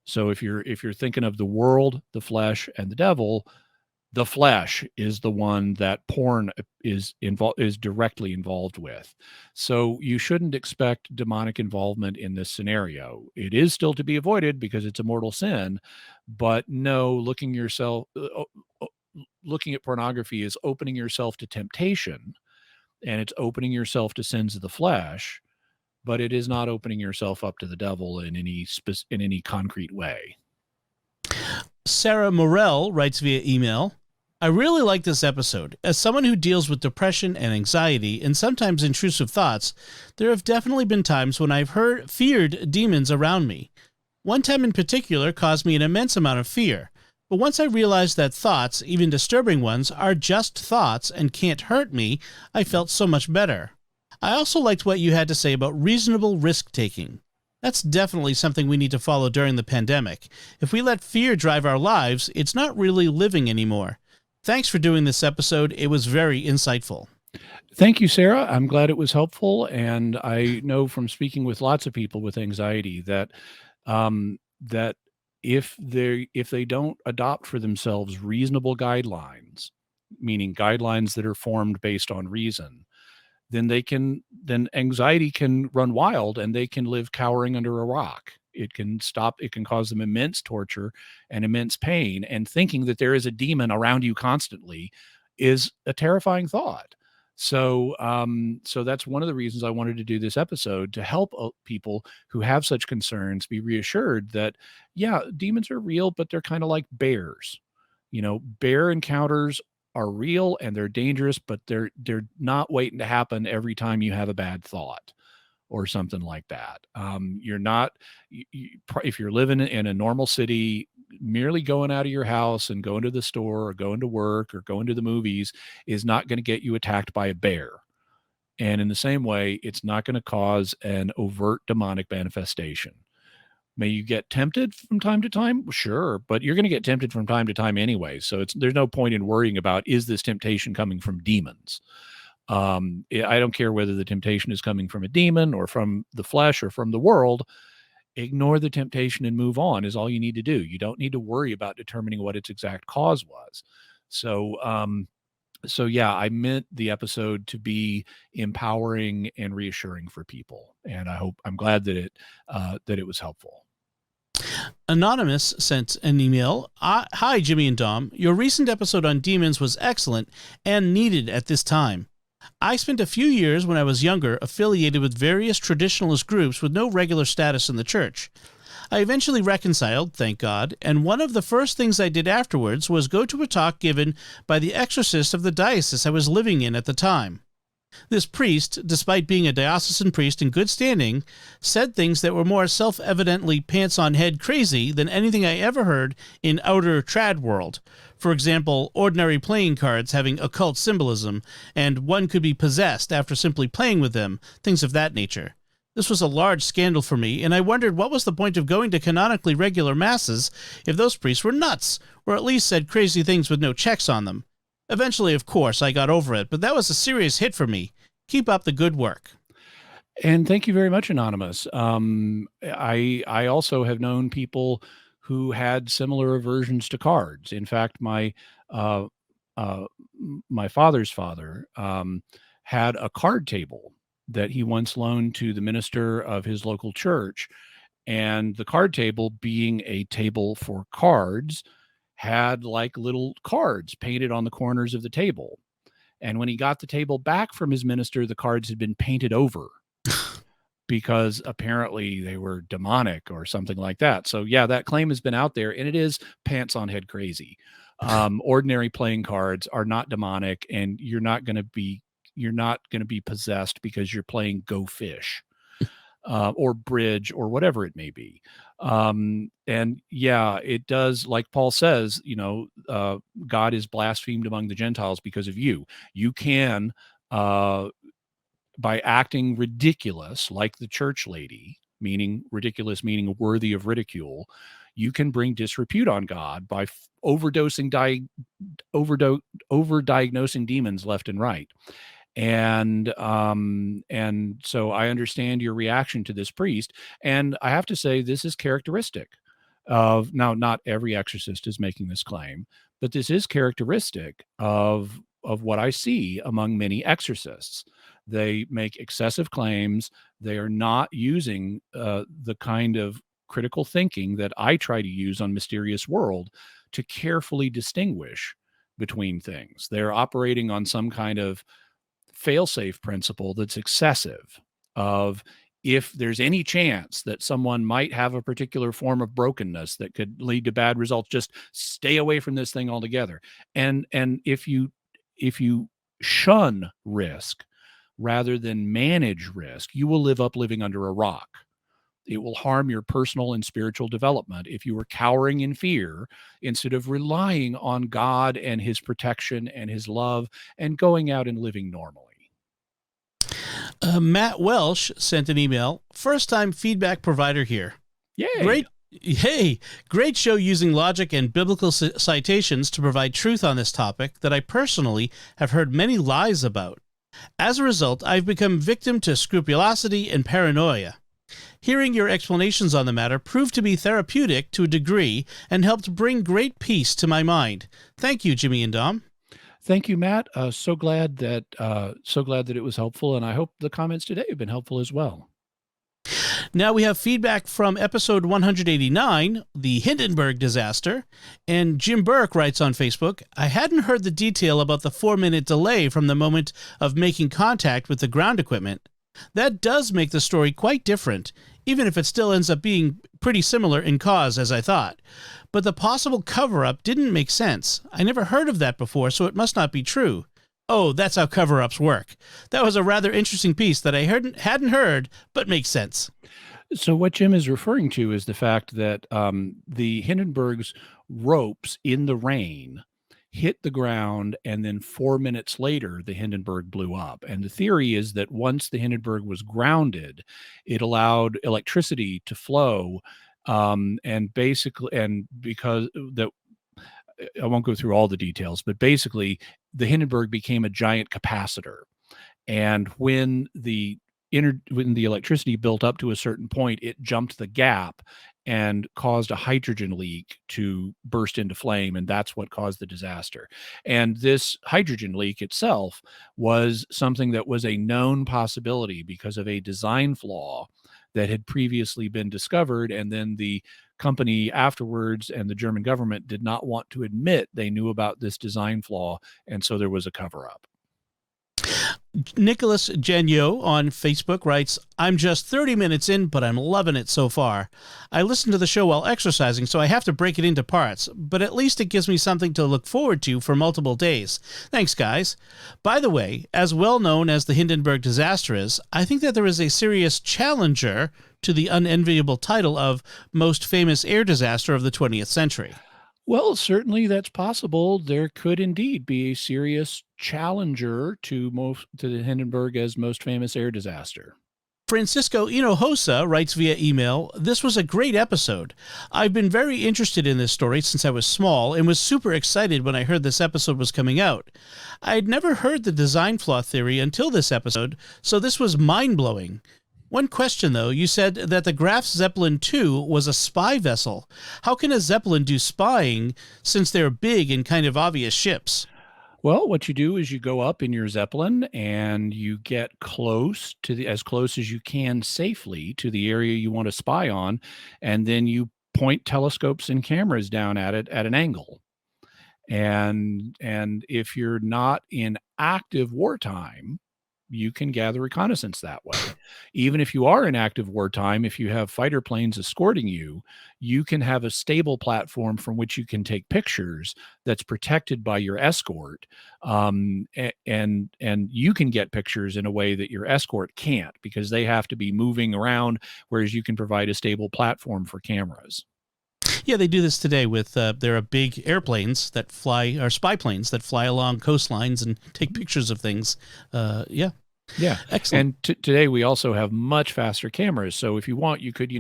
So if you're thinking of the world, the flesh, and the devil, the flesh is the one that porn is directly involved with. So you shouldn't expect demonic involvement in this scenario. It is still to be avoided because it's a mortal sin, but no, looking at pornography is opening yourself to temptation, and it's opening yourself to sins of the flesh, but it is not opening yourself up to the devil in any concrete way. Sarah Morell writes via email, I really like this episode. As someone who deals with depression and anxiety and sometimes intrusive thoughts, there have definitely been times when I've feared demons around me. One time in particular caused me an immense amount of fear. But once I realized that thoughts, even disturbing ones, are just thoughts and can't hurt me, I felt so much better. I also liked what you had to say about reasonable risk-taking. That's definitely something we need to follow during the pandemic. If we let fear drive our lives, it's not really living anymore. Thanks for doing this episode. It was very insightful. Thank you, Sarah. I'm glad it was helpful. And I know from speaking with lots of people with anxiety that if they don't adopt for themselves reasonable guidelines, meaning guidelines that are formed based on reason, then anxiety can run wild and they can live cowering under a rock. It can cause them immense torture and immense pain. And thinking that there is a demon around you constantly is a terrifying thought. So that's one of the reasons I wanted to do this episode, to help people who have such concerns be reassured that, yeah, demons are real, but they're kind of like bears. Bear encounters are real and they're dangerous, but they're not waiting to happen every time you have a bad thought or something like that. If you're living in a normal city, merely going out of your house and going to the store or going to work or going to the movies is not going to get you attacked by a bear. And in the same way, it's not going to cause an overt demonic manifestation. May you get tempted from time to time? Sure, but you're going to get tempted from time to time anyway. So there's no point in worrying about, is this temptation coming from demons? I don't care whether the temptation is coming from a demon or from the flesh or from the world. Ignore the temptation and move on is all you need to do. You don't need to worry about determining what its exact cause was. So yeah, I meant the episode to be empowering and reassuring for people, and I'm glad that it was helpful. Anonymous sent an email. Hi, Jimmy and Dom. Your recent episode on demons was excellent and needed at this time. I spent a few years when I was younger affiliated with various traditionalist groups with no regular status in the church. I eventually reconciled, thank God, and one of the first things I did afterwards was go to a talk given by the exorcist of the diocese I was living in at the time. This priest, despite being a diocesan priest in good standing, said things that were more self-evidently pants-on-head crazy than anything I ever heard in outer trad world. For example, ordinary playing cards having occult symbolism, and one could be possessed after simply playing with them, things of that nature. This was a large scandal for me, and I wondered what was the point of going to canonically regular masses if those priests were nuts, or at least said crazy things with no checks on them. Eventually, of course, I got over it, but that was a serious hit for me. Keep up the good work. And thank you very much, Anonymous. I also have known people who had similar aversions to cards. In fact, my father's father had a card table that he once loaned to the minister of his local church. And the card table, being a table for cards, had like little cards painted on the corners of the table. And when he got the table back from his minister, the cards had been painted over because apparently they were demonic or something like that. So yeah, that claim has been out there, and it is pants on head crazy. Ordinary playing cards are not demonic, and you're not going to be possessed because you're playing Go Fish. Or bridge or whatever it may be. And yeah, it does, like Paul says, God is blasphemed among the Gentiles because of you. You can, by acting ridiculous, like the church lady, meaning ridiculous, meaning worthy of ridicule, you can bring disrepute on God by overdiagnosing demons left and right. And so I understand your reaction to this priest. And I have to say, this is characteristic of, now, not every exorcist is making this claim, but this is characteristic of what I see among many exorcists. They make excessive claims. They are not using the kind of critical thinking that I try to use on Mysterious World to carefully distinguish between things. They're operating on some kind of fail-safe principle that's excessive, of if there's any chance that someone might have a particular form of brokenness that could lead to bad results, just stay away from this thing altogether. And if you shun risk rather than manage risk, you will living under a rock. It will harm your personal and spiritual development if you are cowering in fear instead of relying on God and his protection and his love and going out and living normally. Matt Welsh sent an email. First-time feedback provider here. Yay! Great show using logic and biblical citations to provide truth on this topic that I personally have heard many lies about. As a result, I've become victim to scrupulosity and paranoia. Hearing your explanations on the matter proved to be therapeutic to a degree and helped bring great peace to my mind. Thank you, Jimmy and Dom. Thank you, Matt. So glad that it was helpful, and I hope the comments today have been helpful as well. Now we have feedback from episode 189, the Hindenburg disaster, and Jim Burke writes on Facebook, I hadn't heard the detail about the 4-minute delay from the moment of making contact with the ground equipment. That does make the story quite different, even if it still ends up being pretty similar in cause as I thought. But the possible cover-up didn't make sense. I never heard of that before, so it must not be true. Oh, that's how cover-ups work. That was a rather interesting piece that I hadn't heard, but makes sense. So what Jim is referring to is the fact that the Hindenburg's ropes in the rain hit the ground, and then 4 minutes later, the Hindenburg blew up. And the theory is that once the Hindenburg was grounded, it allowed electricity to flow, and because that, I won't go through all the details, but basically the Hindenburg became a giant capacitor. And when the electricity built up to a certain point, it jumped the gap and caused a hydrogen leak to burst into flame, and that's what caused the disaster. And this hydrogen leak itself was something that was a known possibility because of a design flaw that had previously been discovered, and then the company afterwards and the German government did not want to admit they knew about this design flaw, and so there was a cover-up. Nicholas Genio on Facebook writes, I'm just 30 minutes in, but I'm loving it so far. I listen to the show while exercising, so I have to break it into parts, but at least it gives me something to look forward to for multiple days. Thanks, guys. By the way, as well known as the Hindenburg disaster is, I think that there is a serious challenger to the unenviable title of most famous air disaster of the 20th century. Well, certainly that's possible. There could indeed be a serious challenger to the Hindenburg as most famous air disaster. Francisco Hinojosa writes via email, this was a great episode. I've been very interested in this story since I was small and was super excited when I heard this episode was coming out. I'd never heard the design flaw theory until this episode, so this was mind-blowing. One question, though. You said that the Graf Zeppelin II was a spy vessel. How can a Zeppelin do spying since they're big and kind of obvious ships? Well, what you do is you go up in your Zeppelin and you get close to as close as you can safely to the area you want to spy on, and then you point telescopes and cameras down at it at an angle. And if you're not in active wartime, you can gather reconnaissance that way. Even if you are in active wartime, if you have fighter planes escorting you, you can have a stable platform from which you can take pictures that's protected by your escort. And you can get pictures in a way that your escort can't because they have to be moving around, whereas you can provide a stable platform for cameras. Yeah, they do this today with, there are big airplanes that fly, or spy planes that fly along coastlines and take pictures of things. Yeah. Excellent. And today we also have much faster cameras. So if you want, you could,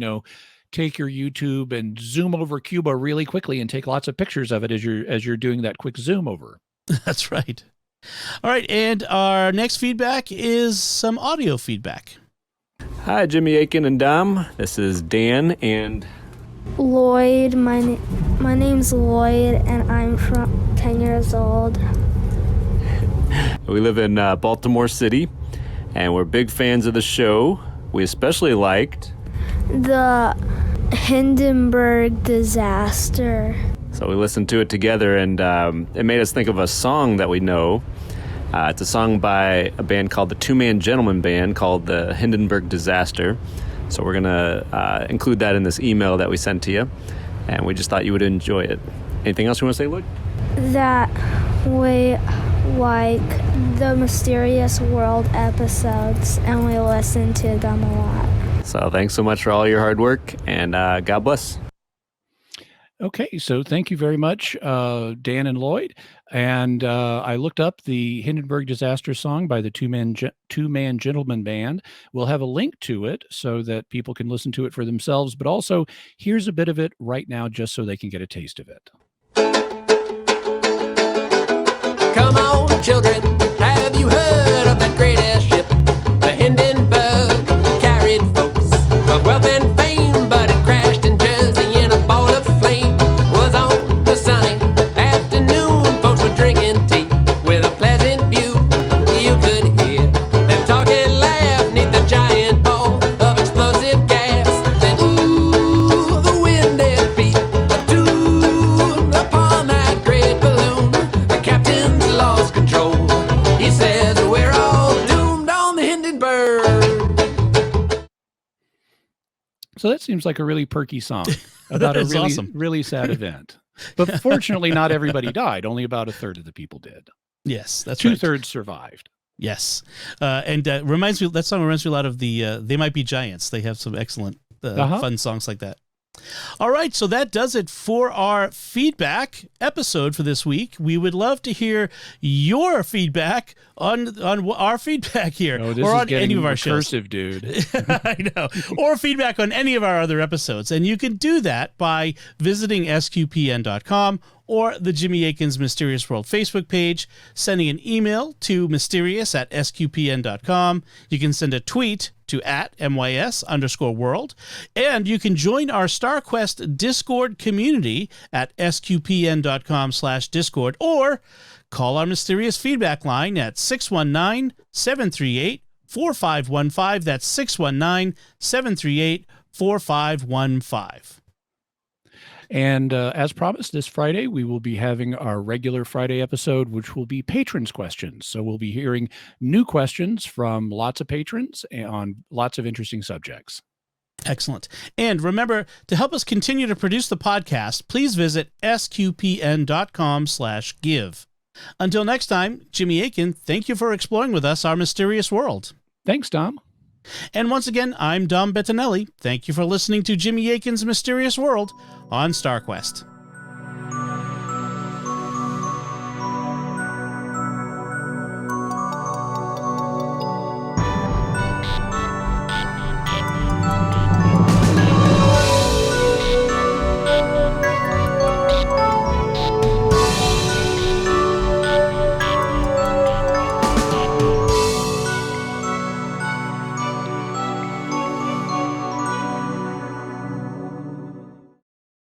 take your YouTube and zoom over Cuba really quickly and take lots of pictures of it as you're doing that quick zoom over. That's right. All right. And our next feedback is some audio feedback. Hi, Jimmy, Akin, and Dom. This is Dan and Lloyd. My name's Lloyd, and I'm 10 years old. We live in Baltimore City, and we're big fans of the show. We especially liked the Hindenburg disaster. So we listened to it together, and it made us think of a song that we know. It's a song by a band called the Two-Man Gentleman Band called the Hindenburg Disaster. So we're going to include that in this email that we sent to you, and we just thought you would enjoy it. Anything else you want to say, Lloyd? That we like the Mysterious World episodes, and we listen to them a lot. So thanks so much for all your hard work, and God bless. Okay, so thank you very much, Dan and Lloyd. And I looked up the Hindenburg Disaster song by the Two-Man Gentleman Band. We'll have a link to it so that people can listen to it for themselves. But also, here's a bit of it right now just so they can get a taste of it. Come on, children, have you heard of that great airship? The Hindenburg carried folks of wealth and fame, but it crashed in Jersey in a ball of flame. Was on the sunny afternoon, folks were drinking tea with So that seems like a really perky song about a is really, awesome. really sad event. But fortunately, not everybody died. Only about a third of the people did. Yes, that's right. 2/3 survived. Yes. And reminds me, that song reminds me a lot of the They Might Be Giants. They have some excellent fun songs like that. All right, so that does it for our feedback episode for this week. We would love to hear your feedback on our feedback here, or on any of our shows. Dude. I know. Or feedback on any of our other episodes. And you can do that by visiting sqpn.com or the Jimmy Akin's Mysterious World Facebook page, sending an email to mysterious@sqpn.com. You can send a tweet to @MYS_world. And you can join our StarQuest Discord community at sqpn.com/Discord, or call our Mysterious Feedback line at 619-738-4515. That's 619-738-4515. And as promised, this Friday, we will be having our regular Friday episode, which will be patrons' questions. So we'll be hearing new questions from lots of patrons on lots of interesting subjects. Excellent. And remember, to help us continue to produce the podcast, please visit sqpn.com/give. Until next time, Jimmy Akin, thank you for exploring with us our mysterious world. Thanks, Dom. And once again, I'm Dom Bettinelli. Thank you for listening to Jimmy Akin's Mysterious World on StarQuest.